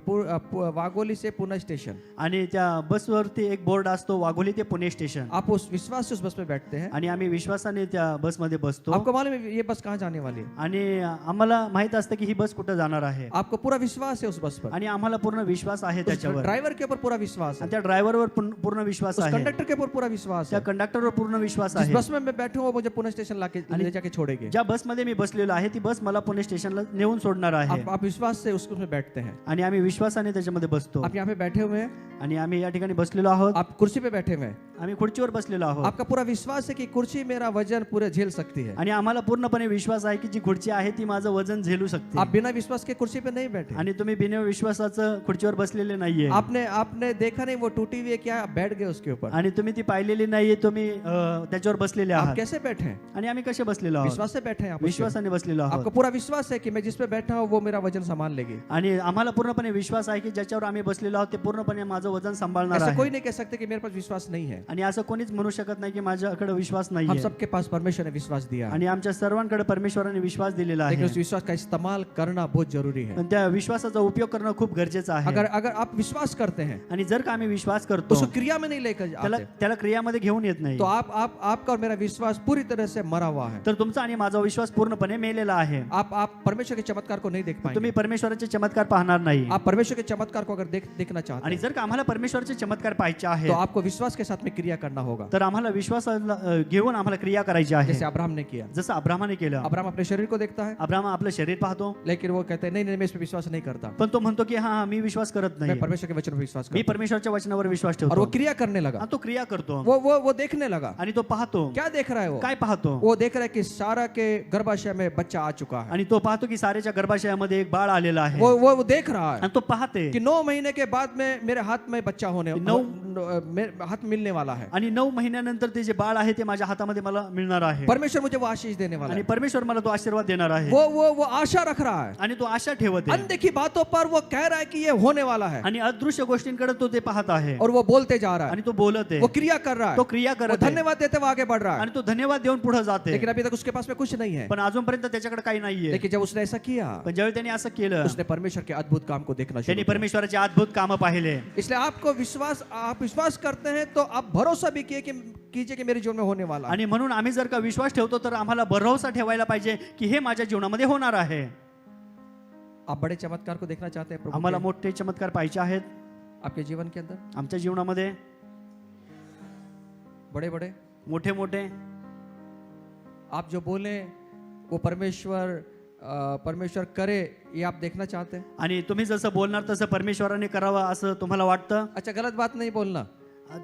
वाघोली से पुणे स्टेशन। आणि त्या बसवरती एक बोर्ड असतो, वाघोली ते पुणे स्टेशन. आप उस विश्वास से उस बस में बैठते हैं। आणि आम्ही विश्वासाने त्या बसमध्ये बसतो. आपको मालूम है ये बस कहाँ जाने वाली है, आणि आम्हाला माहित असतं की ही बस कुठं जाणार आहे. आपको पूरा विश्वास है उस बस पर, आणि आम्हाला पूर्ण विश्वास आहे त्याच्यावर. ड्राइवर के ऊपर पूरा विश्वास है, आणि त्या ड्रायव्हरवर पूर्ण विश्वास उस आहे. कंडक्टर के ऊपर पूरा विश्वास त्या है। कंडक्टरवर पूर्ण विश्वास जिस आहे. बस में मैं बैठा हूँ वो मुझे पुणे स्टेशन ले जाके छोड़ेंगे। ज्या बसमध्ये मी बसलेलो आहे ती बस मला पुणे स्टेशनला नेऊन सोडणार आहे. आप विश्वास से उसमें बैठते हैं। आणि आम्ही विश्वासाने त्याच्यामध्ये बसतो. आप यहाँ पे बैठे हुए हैं, आणि आम्ही या ठिकाणी बसलेलो आहोत. आप कुर्सी पे बैठे हुए हैं, आम्ही खुर्चीवर बसलेलो आहोत. आपका पूरा विश्वास है कि कुर्सी मेरा वजन पूरे झेल सकती है। आणि आम्हाला पूर्णपणे विश्वास आहे की जी खुर्ची आहे ती माझं वजन झेलू शकते. आप बिना विश्वास के कुर्सी पे नहीं बैठे। आणि तुम्ही बिना विश्वासाचं खुर्चीवर बसलेले नाहीये. आपने देखा नहीं वो टूटी हुई है क्या, आप बैठ गए उसके ऊपर। आणि तुम्ही ती पाहिलेली नाहीये, तुम्ही त्याच्यावर बसलेले आप आहात. कैसे बैठे हैं? आणि आम्ही कसे बसलेलो आहोत? विश्वास से बैठे हैं आप उसके ऊपर। विश्वासाने बसलेलो आपको आहोत. पूरा विश्वास है कि मैं जिस पे बैठा हूँ वो मेरा वजन संभाल लेगी। आणि आम्हाला पूर्णपणे विश्वास आहे की ज्याच्यावर आम्ही बसलेलो आहोत ते पूर्णपणे माझं वजन सांभाळणार ऐसा आहे. कोई नहीं कह सकते कि मेरे पास विश्वास नहीं है। आणि असं कोणीच म्हणू शकत नाही की माझ्याकडे विश्वास हम नाहीये. सबके पास परमेश्वर ने विश्वास दिया है, आणि आमच्या सर्वांकडे परमेश्वराने विश्वास दिलेला लेकिन आहे. उस विश्वास का इस्तेमाल करना बहुत जरूरी है. पण त्या विश्वासाचा उपयोग करणं खूप गरजेचं आहे. अगर अगर आप विश्वास करते हैं, आणि जर का आम्ही विश्वास करतो उसको क्रिया में नहीं लेकर त्याला आते, त्याला क्रियामध्ये घेऊन येत नाही, तो आपका और मेरा विश्वास पूरी तरह से मरा हुआ है. तर तुमचा आणि माझा विश्वास पूर्णपणे मेलेला आहे. आप परमेश्वर के चमत्कार को नहीं देख पाएंगे. तुम्ही परमेश्वराचे चमत्कार पाहणार नाही. आप परमेश्वर के चमत्कार को अगर देखना चाहते आणि हैं, जर का आम्हाला परमेश्वराचे चमत्कार पाहायचे तो आहे आपको विश्वास के साथ में क्रिया करना होगा, तर आम्हाला विश्वास घेऊन आम्हाला क्रिया करायची आहे. जैसे अब्राहम ने किया. जसं अब्रामाने केलं. अब्राहम अपने शरीर को देखता है, अब्राम आपलं शरीर पाहतो, लेकिन वो कहते हैं नहीं नहीं मैं इस पे विश्वास नहीं करता, पण तो म्हणतो की हा मी विश्वास करत मैं नाही, परमेश्वर के वचन पर विश्वास मी करता परमेश्वराच्या वचनावर विश्वास हूं. और वो ठेवतो. क्रिया करने लगा. हा, तो क्रिया करतो वो देखने लगा. आणि तो पाहतो. क्या देख रहा है वो? काय पाहतो? वो देख रहा है कि सारा के गर्भाशय में बच्चा आ चुका है. आणि तो पाहतो की सारेच्या गर्भाशयामध्ये एक बाळ आलेला आहे. वो देख रहा है आणि तो पाहते कि 9 महीने के बाद में मेरे हाथ में बच्चा होने हाथ मिलने वाला है. आणि 9 महिन्यानंतर ते जे बाळ आहे ते माझ्या हातामध्ये मला मिळणार आहे. परमेश्वर मुझे वो आशीष देने वाला आणि है. परमेश्वर मला तो आशीर्वाद देणार आहे. वो आशा रख रहा है. आणि तो आशा ठेवत आहे. अनदेखी बातों पर वो कह रहा है कि ये होने वाला है, आणि अदृश्य गोष्टींकडे तो ते पाहत आहे. और वो बोलते जा रहा है, आणि तो बोलत आहे. वो क्रिया कर रहा है, तो क्रिया वो करत आहे. धन्यवाद देते हुए आगे बढ़ रहा है. आणि तो धन्यवाद देऊन पुढे जाते. लेकिन अभी तक उसके पास में कुछ नहीं है. पण अजूनपर्यंत त्याच्याकडे काही नाहीये. लेकिन जब उसने ऐसा किया, पण ज्यावेळी त्याने असं केलं, उसने परमेश्वर के अद्भुत काम को देखना शुरू त्यांनी किया. परमेश्वराचे अद्भुत कामं पाहिले. इसलिए आपको आप विश्वास करते हैं तो आप भरोसा भी कीजिए कि मेरे जीवन में होने वाला है. आणि म्हणून आम्ही जर का विश्वास ठेवतो तर आम्हाला भरोसा ठेवायला पाहिजे की हे माझ्या जीवनामध्ये होणार आहे. आप बड़े चमत्कार को देखना चाहते हैं प्रभु आम्हाला के मोठे चमत्कार पाहिजे आहेत आपके जीवन के अंदर, आमच्या जीवनामध्ये, बड़े बड़े मोठे मोठे. आप जो बोले वो परमेश्वर करे, ये आप देखना चाहते हैं. आणि तुम्ही जसं बोलणार तसं परमेश्वराने करावं असं तुम्हाला वाटतं. अच्छा, गलत बात नहीं बोलना.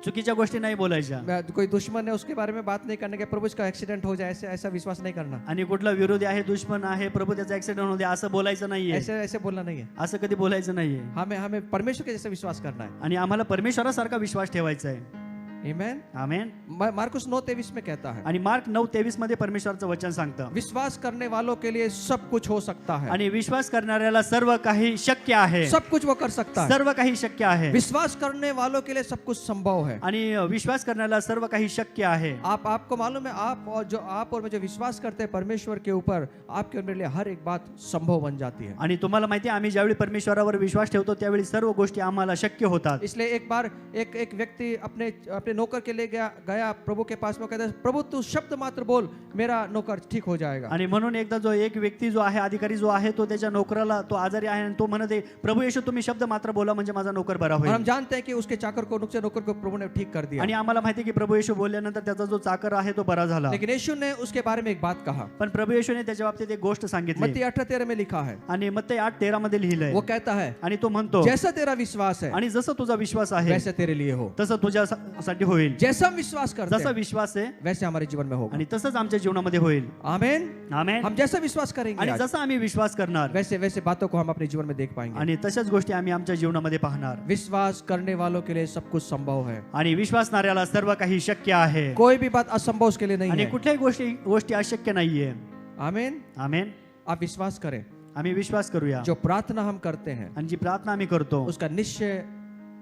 चुकीच्या गोष्टी नाही बोलायच्या. कोई दुश्मन है उसके बारे में बात नहीं करने के, प्रभु इसका एक्सीडेंट हो जाए ऐसा विश्वास नहीं करना. आणि कुठला विरोधी आहे, दुश्मन आहे, प्रभु त्याचा ऍक्सिडेंट होऊ दे असं बोलायचं नाहीये. ऐसे बोलना नहीं है. असं कधी बोलायचं नाहीये. हमें परमेश्वर के जैसे विश्वास करना है. आणि आम्हाला परमेश्वरासारखा विश्वास ठेवायचा आहे. आमेन. आमेन. मार्कुस 9:23 में कहता है, आणि मार्क 9:23 मध्ये परमेश्वराचं वचन सांगतं, विश्वास करने वालों के लिए सब कुछ हो सकता है. आणि विश्वास करणाऱ्याला सर्व काही शक्य आहे. सब कुछ वो कर सकता है. सर्व काही शक्य आहे. विश्वास करने वालों के लिए सब कुछ संभव है. आणि विश्वास करण्याला सर्व काही शक्य आहे. आपको मालूम है, आप और मैं जो विश्वास करते हैं परमेश्वर के ऊपर, आपके और मेरे लिए हर एक बात संभव बन जाती है. आणि तुम्हाला माहिती आहे आम्ही ज्यावेळी परमेश्वरावर विश्वास ठेवतो त्यावेळी सर्व गोष्टी आम्हाला शक्य होतात. इसलिए एक बार एक व्यक्ति अपने नौकर के लिए गया प्रभु के पास में, कहता है प्रभु तू शब्द मात्र बोल, मेरा नौकर ठीक हो जाएगा. आणि म्हणून एकदा जो एक व्यक्ती जो आहे, अधिकारी जो आहे, तो त्याच्या नोकराला, तो आजारी आहे आणि तो म्हणत आहे प्रभू येशू तुम्ही शब्द मात्र बोला म्हणजे माझा नोकर बरा और हम होईल. जानते हैं कि उसके चाकर को नौकर को प्रभु ने ठीक कर दिया. आणि आम्हाला माहिती आहे की प्रभू येशू बोलल्यानंतर त्याचा जो चाकर आहे तो बरा झाला. लेकिन यीशु ने उसके बारे में एक बात कहा. पण प्रभू येशूने त्याच्या बाबतीत एक गोष्ट सांगितली. मत्ती 18:13 में लिखा है, आणि मत्ती 8:13 मध्ये लिहिलंय. वो कहता है आणि तो म्हणतो जैसा तेरा विश्वास है आणि जसं तुझा विश्वास आहे वैसे तेरे लिए हो. तसं तुझ्यासाठी होईल. जैसा हम विश्वास करते जसा हैं विश्वास आहे वैसे हमारे जीवन में होगा. आणि तसंच आमच्या जीवनामध्ये होईल. आमेन. आमेन. हम जैसा विश्वास करेंगे आणि आज, जसं आम्ही विश्वास करणार वैसे बातों को हम अपने जीवन में देख पाएंगे. आणि तशाच गोष्टी आम्ही आमच्या जीवनामध्ये पाहणार. विश्वास करने वालों के लिए सब कुछ संभव है. आणि विश्वासणाऱ्याला सर्व काही शक्य आहे. कोई भी बात असंभव उसके लिए नहीं आणि है. कुठल्याही गोष्टी अशक्य नाहीये. आमेन. आमेन. आप विश्वास करें. आम्ही विश्वास करूया. जो प्रार्थना हम करते हैं आणि जी प्रार्थना आम्ही करतो उसका निश्चय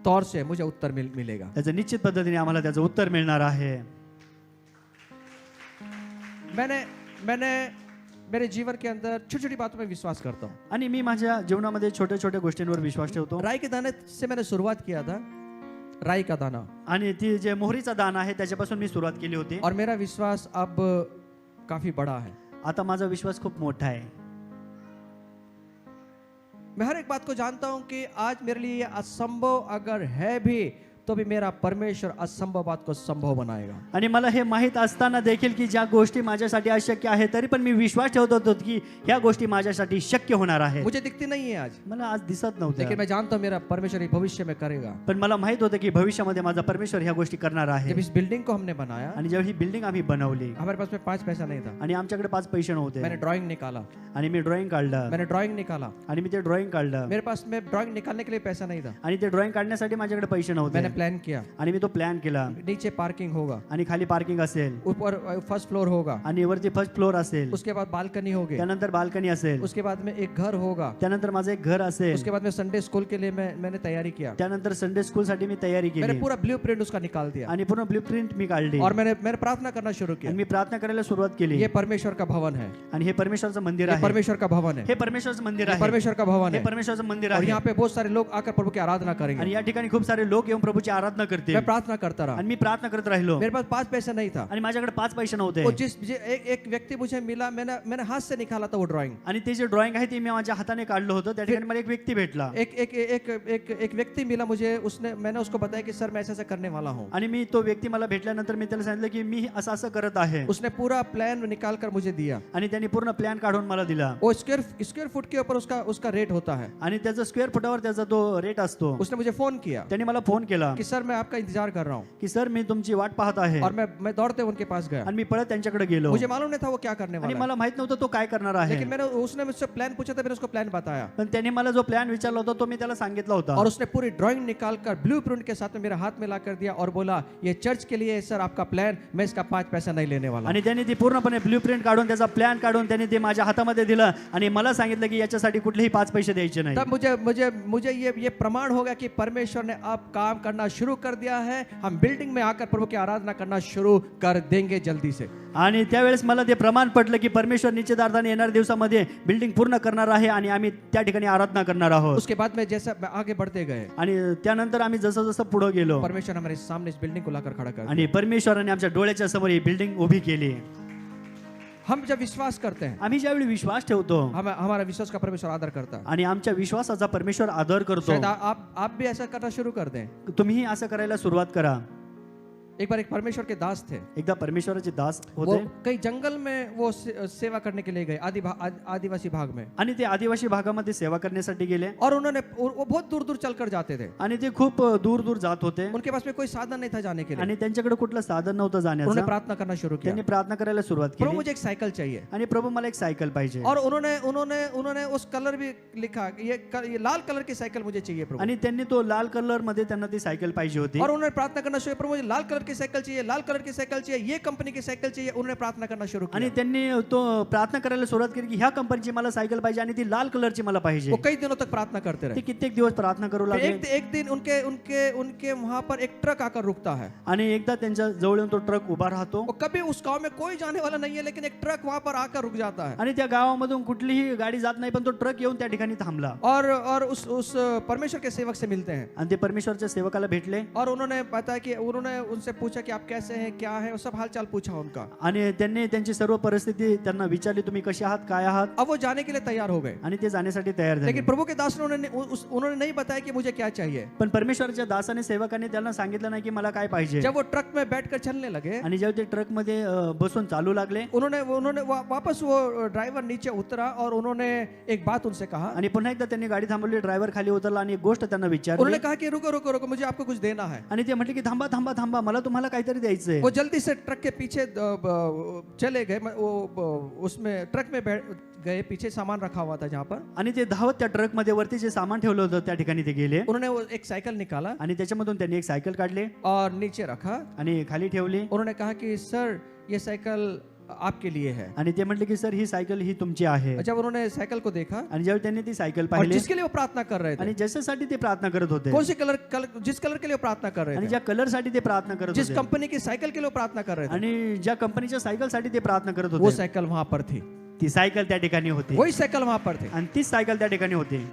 तौर से मुझे उत्तर मिलेगा. त्याचं निश्चित पद्धतीने आम्हाला त्याचं उत्तर मिळणार आहे. मैंने मेरे जीवन के अंदर छोटी छोटी बातों में विश्वास करता हूँ. आणि मी माझ्या जीवनामध्ये छोट्या छोट्या गोष्टींवर विश्वास ठेवतो. राई के दाने से मैंने शुरुआत किया था. राई का दाना. आणि ती जे मोहरीचा दाना आहे त्याच्यापासून मी सुरुवात केली होती. और मेरा विश्वास अब काफी बड़ा है. आता माझा विश्वास खूप मोठा आहे. मैं हर एक बात को जानता हूं कि आज मेरे लिए असंभव अगर है भी तो भी मेरा परमेश्वर असंभव बात को संभव बनाएगा. आणि मला हे माहित असताना देखील की ज्या गोष्टी माझ्यासाठी अशक्य आहे तरी पण मी विश्वास ठेवत होतो की ह्या गोष्टी माझ्यासाठी शक्य होणार आहे. मुझे दिखती नहीं है आज, मला आज दिसत नव्हतं, लेकिन मैं जानता हूं मेरा परमेश्वर ये भविष्य में करेगा. पण मला माहित होतं की भविष्यामध्ये माझा परमेश्वर ह्या गोष्टी करणार आहे. जब इस बिल्डिंग को हमने बनाया, आणि जेव्हा ही बिल्डिंग आम्ही बनवली हमारे पास में 5 पैसा नहीं था. आणि आमच्याकडे 5 पैसे मैंने नव्हते ड्राइंग निकाला. आणि मी ड्रॉइंग काढलं निकाला. आणि मी ते ड्रॉइंग काढलं. मेरे पास में ड्राइंग निकालने के लिए पैसा नहीं था. आणि ते ड्रॉइंग काढण्यासाठी माझ्याकडे पैसे नव्हते. मैंने प्लान किया, आणि मी तो प्लॅन केला नीचे पार्किंग होगा, आणि खाली पार्किंग असेल ऊपर फर्स्ट फ्लोर होगा, आणि वरती फर्स्ट फ्लोर असेल, उसके बाद बालकनी होगी, त्यानंतर बाल्कनी असेल, उसके बाद में एक घर होगा, त्यानंतर माझं एक घर असेल, उसके बाद में संडे स्कूल के लिए मैंने तैयारी किया, त्यानंतर संडे स्कूल साठी मी तयारी मैंने केली पूरा ब्लूप्रिंट उसका निकाल दिया आणि पूर्ण ब्लूप्रिंट मी काढली और मैंने प्रार्थना करना शुरू किया। आणि मी प्रार्थना करायला सुरुवात केली ये परमेश्वर का भवन है, आणि हे परमेश्वरचं मंदिर ये आहे, परमेश्वर का भवन है, हे परमेश्वरचं मंदिर ये आहे, परमेश्वर का भवन हे है, परमेश्वरचं मंदिर और आहे यहाँ पे बहुत सारे लोग आकर प्रभु की आराधना करेंगे। आणि या ठिकाणी खूप सारे लोक येऊन प्रभूची आराधना करतील मैं प्रार्थना करता रहा, आणि मी प्रार्थना करत राहिलो मेरे पास 5 पैसे नहीं था, आणि माझ्याकडे 5 पैसे नव्हते वो एक व्यक्ति मुझे मिला, मैंने हाथ से निकाला था वो ड्राइंग। आणि ते जे ड्रॉइंग आहे ते मी माझ्या हाताने काढलं होतं, त्या ठिकाणी मला एक व्यक्ती भेटला एक व्यक्ति मिला मुझे, मैंने उसको बताया कि सर मैं ऐसा करने वाला हूँ। आणि मी तो व्यक्ती मला भेटल्यानंतर मी त्याला सांगितलं की मी असं असं करत आहे उसने पूरा प्लान निकाल कर मुझे दिया। आणि त्यांनी पूर्ण प्लॅन काढून मला दिला वो स्क्वायर फुट के ऊपर उसका रेट होता है। आणि त्याचा स्क्वेअर फुटावर त्याचा तो रेट असतो। उसने मुझे फोन किया त्यांनी मला फोन केला कि सर मैं आपका इंतजार कर रहा हूँ, की सर मी तुमची वाट पाहत आहे और मैं दौड़ते उनके पास गया। आणि मी पळत त्यांच्याकडे गेलो मुझे मालूम नहीं था वो क्या करने आणि वाला है, मला माहित नव्हतं तो काय करणार आहे, लेकिन उसने मुझसे प्लान पूछा था, मैंने उसको प्लान बताया पण त्यांनी मला जो प्लॅन विचारला होता तो मी त्याला सांगितला होता और उसने पूरी ड्राइंग निकाल कर ब्लूप्रिंट के साथ में मेरे हाथ में ला कर दिया और बोला ये चर्च के लिए है सर आपका प्लान, मैं इसका 5 पैसा नहीं लेने वाला। आणि त्यांनी ती पूर्णपणे ब्लूप्रिंट काढून त्याचा प्लॅन काढून त्यांनी ते माझ्या हातामध्ये दिलं आणि मला सांगितलं की याच्यासाठी कुठलेही 5 पैसे द्यायचे नाही। तब मुझे ये प्रमाण हो गया कि परमेश्वर ने अब काम करना शुरू कर दिया है, हम बिल्डिंग में आकर प्रभु की आराधना करना शुरू कर देंगे जल्दी से। आणि त्यावेळेस मला ते प्रमाण पडलं की परमेश्वर निश्चितार्थाने येणाऱ्या दिवसामध्ये बिल्डिंग पूर्ण करणार आहे आणि आम्ही त्या ठिकाणी आराधना करणार आहोत। उसके बाद में जैसा आगे बढ़ते गए आणि त्यानंतर आम्ही जसं जसं पुढे गेलो परमेश्वर हमारे सामने इस बिल्डिंग को लाकर खड़ा कर आणि परमेश्वराने आमच्या डोळ्याच्या समोर ही बिल्डिंग उभी केली। हम जब विश्वास करते हैं, आम्ही ज्यावेळी विश्वास ठेवतो हमारा विश्वास का परमेश्वर आदर करता है। आणि आमच्या विश्वासाचा परमेश्वर आदर करतो। शायद आप भी ऐसा करना शुरू कर दें। तुम्हीही असं करायला सुरुवात करा। एक बार एक परमेश्वर के दास थे, एकदा परमेश्वराचे दास वो होते कई जंगल में वो सेवा करने के लिए गए आदिवासी भाग में, आणि ते आदिवासी भागामध्ये सेवा करण्यासाठी गेले और वो बहुत दूर दूर चलकर जाते थे। आणि ते खूप दूर दूर जात होते उनके पास में कोई साधन नहीं था जाने के लिए। आणि त्यांच्याकडे कुठलं साधन नव्हतं उन्होंने जाण्याचं। प्रार्थना करना शुरू किया, त्यांनी प्रार्थना करायला सुरुवात प्रभु केली मुझे एक साइकिल चाहिए, आणि प्रभू मला एक सायकल पाहिजे। और उन्होंने उस कलर भी लिखा ये लाल कलर की साइकिल मुझे चाहिए प्रभु, आणि त्यांनी तो लाल कलर मध्ये त्यांना ती सायकल पाहिजे होती और उन्होंने प्रार्थना करना शुरू, प्रभु मुझे लाल कलर की साइकिल चाहिए, लाल कलर की साइकिल चाहिए, ये कंपनी की साइकिल चाहिए। उन्होंने प्रार्थना करना शुरू आणि किया। त्यांनी तो प्रार्थना करायला सुरुवात केली की ह्या कंपनीची मला सायकल पाहिजे आणि ती लाल कलरची मला पाहिजे। वो कई दिनों तक प्रार्थना करते ते रहे। कित्येक दिवस प्रार्थना करू फिर लागले एक दिन उनके वहां पर एक ट्रक आकर रुकता है। आणि एकदा त्यांच्या जवळ येऊन तो ट्रक उभा राहतो वो कभी उस गांव में कोई जाने वाला नहीं है, लेकिन एक ट्रक वहां पर आकर रुक जाता है, आणि त्या गावामधून कुठलीही गाडी जात नाही पण तो ट्रक येऊन त्या ठिकाणी थांबला और उस परमेश्वर के सेवक से मिलते हैं, आणि ते परमेश्वरच्या सेवकाला भेटले और उन्होंने बताया कि उन्होंने उनसे पूछा कि आप कैसे हैं, क्या है, वो सब हालचाल पूछा उनका। आणि त्यांनी त्यांची सर्व परिस्थिती त्यांना विचारली, तुम्ही कसे आहात, काय आहात, अब वो जाने के लिए तैयार हो गए, आणि ते जाण्यासाठी तयार झाले। लेकिन प्रभु के दास ने उन्होंने नहीं बताया कि मुझे क्या चाहिए। पण परमेश्वराच्या दासाने सेवकाने त्यांना सांगितलं नाही की मला काय पाहिजे। जब वो ट्रक में बैठकर चलने लगे, आणि जेव्हा ते ट्रक मध्ये बसून चालू लागले उन्होंने वापस वो ड्राइवर नीचे उतरा और उन्होंने एक बात उनसे कहा। आणि पुन्हा एकदा त्यांनी गाडी थांबवली, ड्रायव्हर खाली उतरला आणि एक गोष्ट त्यांना विचारली उन्होंने कहा कि रुको रुको रुको, मुझे आपको कुछ देना है। आणि ते म्हटले की थांबा थांबा थांबा, मला तुम्हाला काहीतरी द्यायचंय। वो जल्दी से ट्रक के पीछे चले गए, वो उसमें ट्रक में बैठ गए, पीछे सामान रखा हुआ था जहाँ पर, आणि ते धावत त्या ट्रक मध्ये वरती जे सामान ठेवलं होतं त्या ठिकाणी ते गेले उन्होंने वो एक साइकिल निकाला आणि त्याच्यामधून त्यांनी एक सायकल काढली और नीचे रखा। आणि खाली ठेवली उन्होंने कहा कि सर ये साइकिल आपके लिए है। आणि ते म्हटले की सर ही सायकल ही तुमची आहे। जब उन्होंने साइकिल को देखा, आणि ज्यावेळी त्यांनी ती सायकल और पाहिली जिसके लिए वो प्रार्थना कर रहे थे, आणि ज्याच्यासाठी ते प्रार्थना करत होते, कौन सी जिस कलर के लिए वो प्रार्थना कर रहे आणि थे, ज्या कलर साठी ते प्रार्थना करत जिस होते, कंपनी की साइकिल के लिए वो प्रार्थना कर रहे थे, आणि ज्या कंपनीच्या सायकल साठी ते प्रार्थना करत वो होते, साइकिल वहां पर थी, ती सायकल त्या ठिकाणी होती, वही साइकिल वहां पर थी। आणि तीच सायकल त्या ठिकाणी होती।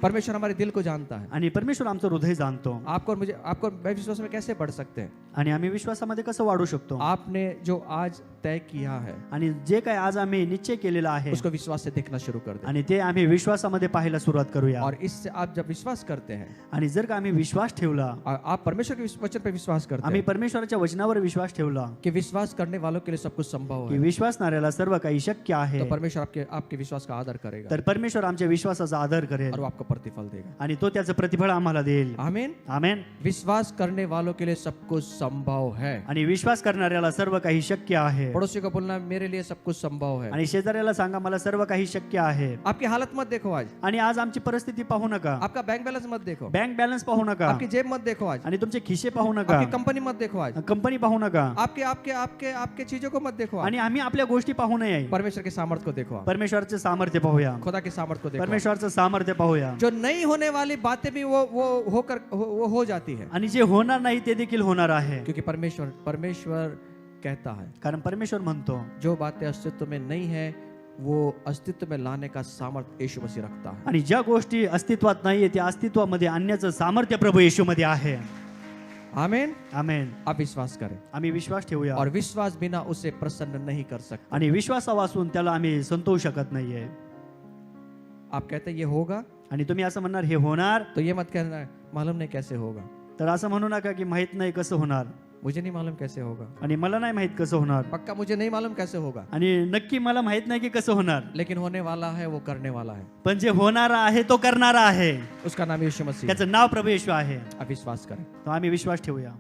परमेश्वर हमारे दिल को जानता है। आणि परमेश्वर आमचं हृदय जाणतो। आपको मैं विश्वास में कैसे बढ़ सकते हैं? आणि आम्ही विश्वासामध्ये कसं वाढू शकतो? आपने जो आज तय किया है, आणि जे काय आज आम्ही निश्चय केलेला आहे उसको विश्वास से देखना शुरू कर दें। आणि ते आम्ही विश्वासामध्ये पाहायला सुरुवात करूया। और इससे आप जब विश्वास करते हैं, आणि जर का आम्ही विश्वास ठेवला, आप परमेश्वर के वचन पे विश्वास करते आम्ही हैं परमेश्वराच्या वचनावर विश्वास ठेवला कि विश्वास करने वालों के लिए सब कुछ संभव की है, विश्वासणाऱ्याला सर्व काही शक्य आहे, तो परमेश्वर आपके विश्वास का आदर करेगा तर परमेश्वर आमच्या विश्वासाचा आदर करेल और वो आपको प्रतिफल देगा। आणि तो त्याचं प्रतिफळ आम्हाला देईल. आमीन। आमेन. विश्वास करने वालों के लिए सब कुछ संभव है। आणि विश्वास करणाऱ्याला सर्व काही शक्य आहे. पड़ोसी को बोलना मेरे लिए सब कुछ संभव है। आणि शेजाऱ्याला सांगा मला सर्व काही शक्य आहे. आपकी हालत मत देखो आज, आणि आज आमची परिस्थिती पाहू नका. आपका बैंक बैलेंस मत देखो, बँक बॅलन्स पाहू नका. आपकी जेब मत देखो आज, आणि तुमचे खिसे पाहू नका. आपकी कंपनी मत देखो आज, कंपनी पाहू नका. आपके आपके आपके आपके चीजों को मत देखो आज। आणि आम्ही आपल्या गोष्टी पाहू नये. परमेश्वर के सामर्थ्य को देखो, परमेश्वरचे सामर्थ्य पाहूया. खुदा के सामर्थ्य को देखो। परमेश्वरचं सामर्थ्य पाहूया. जो नहीं होने वाली बातें भी वो होकर वो हो जाती है, आणि जे होणार नाही ते देखील होणार आहे. क्योंकि परमेश्वर कहता है कारण परमेश्वर म्हणतो जो बातें अस्तित्व में नहीं है वो अस्तित्व में लाने का सामर्थ्य यीशु मसीह रखता है। आणि ज्या गोष्टी अस्तित्वात नाहीये त्या अस्तित्वामध्ये आणण्याचं सामर्थ्य प्रभू येशूमध्ये आहे. आमीन। आमेन. आप विश्वास करें आम्ही विश्वास ठेवूया. और विश्वास बिना उसे प्रसन्न नहीं कर सकते। आणि विश्वासावासून त्याला आम्ही संतोषू शकत नाहीये. आप कहते हैं ये होगा, आणि तुम्ही असं म्हणणार हे होणार, तो ये मत कहना मालूम नहीं कैसे होगा, तर असं म्हणू नका की माहित नाही कसं होणार. मुझे नहीं मालूम कैसे होगा, आणि मला नाही माहित कसं होणार. पक्का मुझे नहीं मालूम कैसे होगा, आणि नक्की मला माहित नाही की कसं होणार. लेकिन होने वाला है वो करने वाला है। पण जे होणारा आहे तो करणारा आहे. उसका नाम यीशु मसीह है। त्याचं नाव प्रभू येशू आहे. आप विश्वास करें। तो आम्ही विश्वास ठेवूया.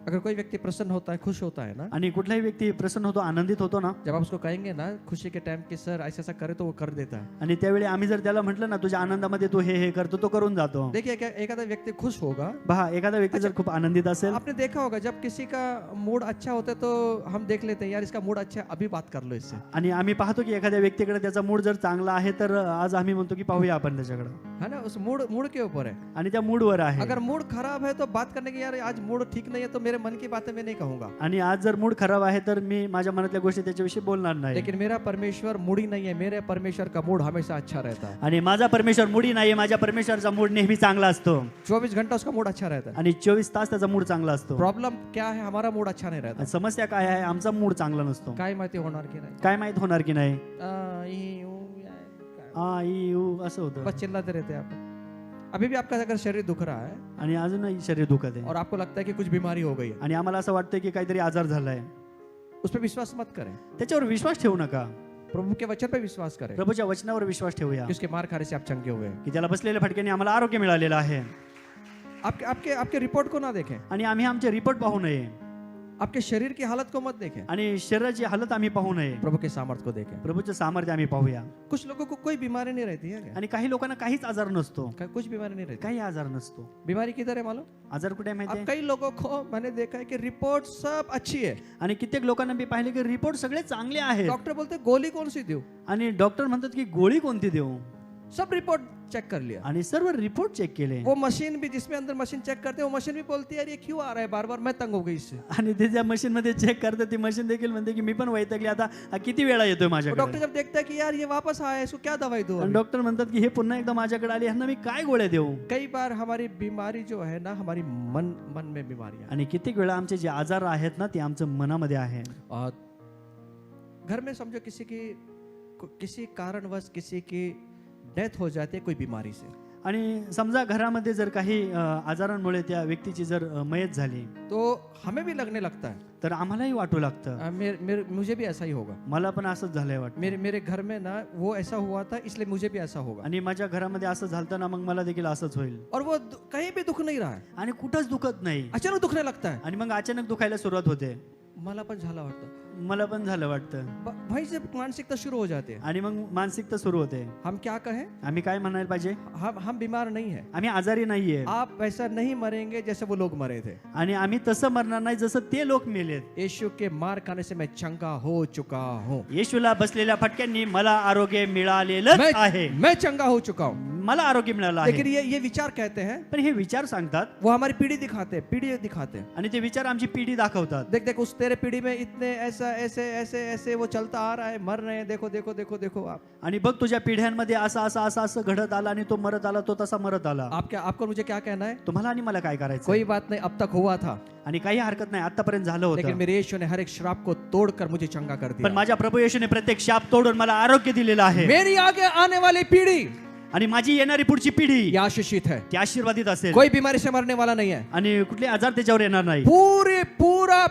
अगर कोई व्यक्ति प्रसन्न होता है, खुश होता है ना, आणि कुठलाही व्यक्ती प्रसन्न होतो, आनंदित होतो ना, जब आप उसको कहेंगे ना खुशी के टाइम कि सर ऐसा ऐसा करे तो वो कर देता है। आणि त्यावेळी आम्ही जर त्याला म्हटलं ना तुझ्या आनंदामध्ये तू हे करतो, तो करून जातो. देखिए क्या एखादा व्यक्ति खुश होगा, पहा एखादा व्यक्ती जर खूप आनंदित असेल, आपने देखा होगा जब किसी का मूड अच्छा होता है तो हम देख लेते हैं यार इसका मूड अच्छा है, अभी बात कर लो इससे, आणि आम्ही पाहतो की एखाद्या व्यक्तीकडे त्याचा मूड जर चांगला आहे तर आज आम्ही म्हणतो की पाहूया आपण त्याच्याकडे. है ना, उस मूड के ऊपर है। आणि त्या मूडवर आहे. अगर मूड खराब है तो बात करने की यार आज मूड ठीक नहीं है तो मेरे मन की बातें मैं नहीं कहूंगा। आणि आज जर मूड खराब आहे तर मी माझ्या मनातल्या गोष्टी त्याच्याविषयी बोलणार नाही. लेकिन मेरा परमेश्वर मूडी नहीं है, मेरे परमेश्वर का मूड हमेशा अच्छा रहता है। आणि माझा परमेश्वर मूडी नाही, माझ्या परमेश्वरचा मूड नेहमी चांगला असतो. 24 घंटा उसका मूड अच्छा रहता है। आणि 24 तास त्याचा मूड चांगला असतो. प्रॉब्लम क्या है, हमारा मूड अच्छा नहीं रहता। आणि समस्या काय आहे, आमचा मूड चांगला नसतो. काय माहिती होणार की नाही, काय माहित होणार की नाही. ई, ऊ, आ ई ऊ असं होतं. बस चिल्लाते रहते हैं आप। अभी भी आपका अगर शरीर दुख रहा है आणि अजूनही शरीर दुखत आहे और आपको लगता है कि कुछ बीमारी हो गई है, आणि आम्हाला असं वाटतं की काहीतरी आजार झालाय, उस पर विश्वास मत करें, त्याच्यावर विश्वास ठेवू नका. प्रभु के वचन पे विश्वास करें प्रभूच्या वचनावर विश्वास ठेवूया कि उसके मार खाने से आप चंगे हुए हैं। की त्याला बसलेल्या फटक्याने आम्हाला आरोग्य मिळालेलं आहे. आपके आपके आपके रिपोर्ट को ना देखें, आणि आम्ही आमचे रिपोर्ट पाहू नये. आपके शरीर की हालत को मत देखें, आणि शरीराची हालत आम्ही पाहू नये. प्रभु के सामर्थ्य को देखें। प्रभूचं सामर्थ्य आम्ही पाहूया. कुछ लोगों को कोई बीमारी नहीं रहती है क्या? आणि काही लोकांना काहीच आजार नसतो. कुछ बीमारी नहीं रहती। काही आजार नसतो. बीमारी किधर है मालूम? आजार कुठे आहे माहिती अब आहे? कई लोगों को मैंने देखा है कि रिपोर्ट सब अच्छी है, आणि कित्येक लोकांना मी पाहिले की रिपोर्ट सगळे चांगले आहेत. डॉक्टर बोलते गोली कौन सी दूं, आणि डॉक्टर म्हणतात की गोळी कोणती देऊ. सब रिपोर्ट चेक कर लिया, आणि सर्व रिपोर्ट चेक केले. वो मशीन भी जिसमें अंदर मशीन चेक करते हैं वो मशीन भी बोलती है यार ये क्यों आ रहा है बार बार, मैं तंग हो गई इससे। आणि ते ज्या मशीन मध्ये चेक करते ती मशीन देखील म्हणते की मी पण वैतागली, आता हा किती वेळा येतोय डॉक्टर माझ्याकडे. जब देखता है कि यार ये वापस आया इसको क्या दवाई दूं आणि अभी? डॉक्टर म्हणतात की हे पुन्हा एकदा माझ्याकडे आले, ह्यांना मी काय गोळ्या देऊ. कई बार हमारी बीमारी जो है ना हमारी मन में बीमारियां, आणि कित्येक वेळा आमचे जे आजार आहेत ना ते आमचं मनामध्ये आहे. और घर में समझो किसी कारणवश किसी की डेथ हो जाती है कोई बीमारी से, आणि समजा घरामध्ये जर काही आजारांमुळे त्या व्यक्तीची जर मयत झाली तो हमें भी लगने लगता है तर आम्हालाही वाटू लागतं मुझे भी ऐसा ही होगा, मला पण असंच झालंय वाटतं. मेरे घर में ना वो ऐसा हुआ था इसलिए मुझे भी ऐसा होगा, आणि माझ्या घरामध्ये असं झालं ना मग मला देखील असंच होईल. और वो कहीं भी दुख नहीं रहा है, आणि कुठंच दुखत नाही, अचानक दुखने लगता है। आणि मग अचानक दुखायला सुरुवात होते. मला पण झालं वाटतं, मला पण झालं वाटतं. भाई से मानसिकता शुरू हो जाती है। आणि मग मानसिकता सुरू होते. हम क्या कहें, आम्ही काय म्हणायला पाहिजे, हम बीमार नहीं है, आम्ही आजारी नाहीये. आप वैसा नहीं मरेंगे जैसे वो लोग मरे थे, आणि आम्ही तसं मरणार नाही जसं ते लोक मेलेत. यीशु के मार खाने से मैं चंगा हो चुका हूँ, येशूला बसलेल्या फटक्यांनी मला आरोग्य मिळालेलं आहे. मैं चंगा हो चुका हूँ। मला आरोग्य मिळालं लेकिन आहे. ये विचार कहते हैं, पण हे विचार सांगतात वो हमारी पीढ़ी दिखाते हैं, आणि ते विचार आमची पिढी दाखवतात. देख उस तेरे पीढ़ी में इतने ऐसा ऐसे ऐसे ऐसे वो चलता आ रहा है, मर रहे हैं, देखो देखो देखो देखो आप। आणि बघ तुझ्या पिढ्यांमध्ये असं घडत आला आणि तो मरत आला, तो तसा मरत आला. आपको मुझे क्या कहना है, तुम्हाला आणि मला काय करायचं. कोई बात नहीं, अब तक हुआ था, आणि काही हरकत नाही, आतापर्यंत झालं लेकिन होतं. मेरे यीशु ने हर एक श्राप को तोड़कर मुझे चंगा कर पण दिया। माझ्या प्रभू येशूने प्रत्येक शाप तोडून मला आरोग्य दिलेलं आहे. मेरी आगे आने वाली पीढ़ी आणि माझी येणारी पुढची पिढी ये आशीषित है, ती आशीर्वादित असेल. कोई बीमारी से मरने वाला नहीं है, आणि कुठले आजार त्याच्यावर येणार नाही.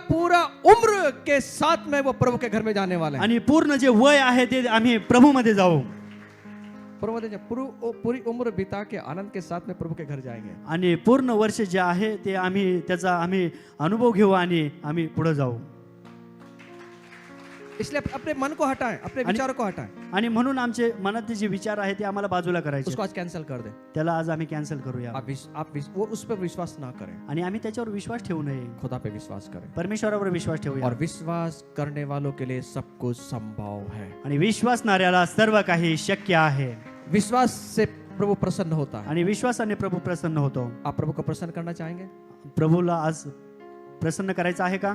पूरा उम्र के साथ में वो प्रभु के घर में जाने वाले हैं। आणि पूर्ण जे वय आहे ते आम्ही प्रभू मध्ये जाऊ. परमोदय पूरी उम्र बिता के आनंद के साथ में प्रभु के घर जाएंगे। आणि पूर्ण वर्ष जे आहे ते त्याचा आम्ही अनुभव घेऊ आणि आम्ही पुढे जाऊ. इसलिए अपने मन को हटाएं, अपने विचारों को हटाएं, आणि म्हणून आमचे मनातले जे विचार आहे ते आम्हाला बाजूला करायचे. उसको आज कैंसिल कर दें. त्याला आज आम्ही कॅन्सल करूया वो उस पर विश्वास ना करें, आणि आम्ही त्याच्यावर विश्वास ठेवू नये. खुदा पे विश्वास करें. परमेश्वरावर विश्वास ठेवूया. और विश्वास करने वालों के लिए सब कुछ संभव है. आणि विश्वासणाऱ्याला सर्व काही शक्य आहे. विश्वास से प्रभु प्रसन्न होता है. आणि विश्वासाने प्रभू प्रसन्न होतो. आप प्रभु को प्रसन्न करना चाहेंगे? प्रभूला आज प्रसन्न करायचं आहे का?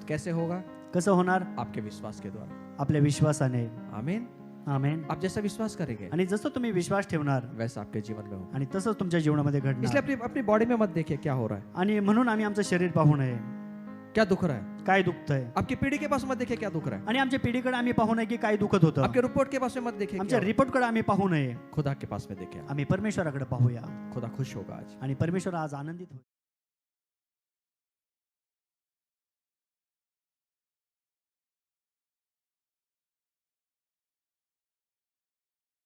कैसे होगा? कसं होणार? आपके विश्वास के द्वारा. आपल्या विश्वासाने. आमीन. आमेन. आप जैसा विश्वास करेंगे आणि जसं तुम्ही विश्वास ठेवणार वैसा आपके जीवन में होगा. आणि तसंच तुमच्या जीवनामध्ये घडणार. इसलिए अपनी बॉडी में मत देखिए क्या हो रहा है, आणि म्हणून आम्ही आमचं शरीर पाहू नये. क्या दुख रहा है. काय दुखतंय. आपकी पीढ़ी के पास मत देखिए क्या दुख रहा है. आणि आमच्या पिढीकडे आम्ही पाहू नये की काय दुखत होतं. आपके रिपोर्ट के पास में मत देखिए आमच्या क्या. रिपोर्टकडे आम्ही पाहू नये. खुदा के पास में देखिए. आम्ही परमेश्वराकडे पाहूया. खुदा खुश होगा आज. आणि परमेश्वर आज आनंदित होईल.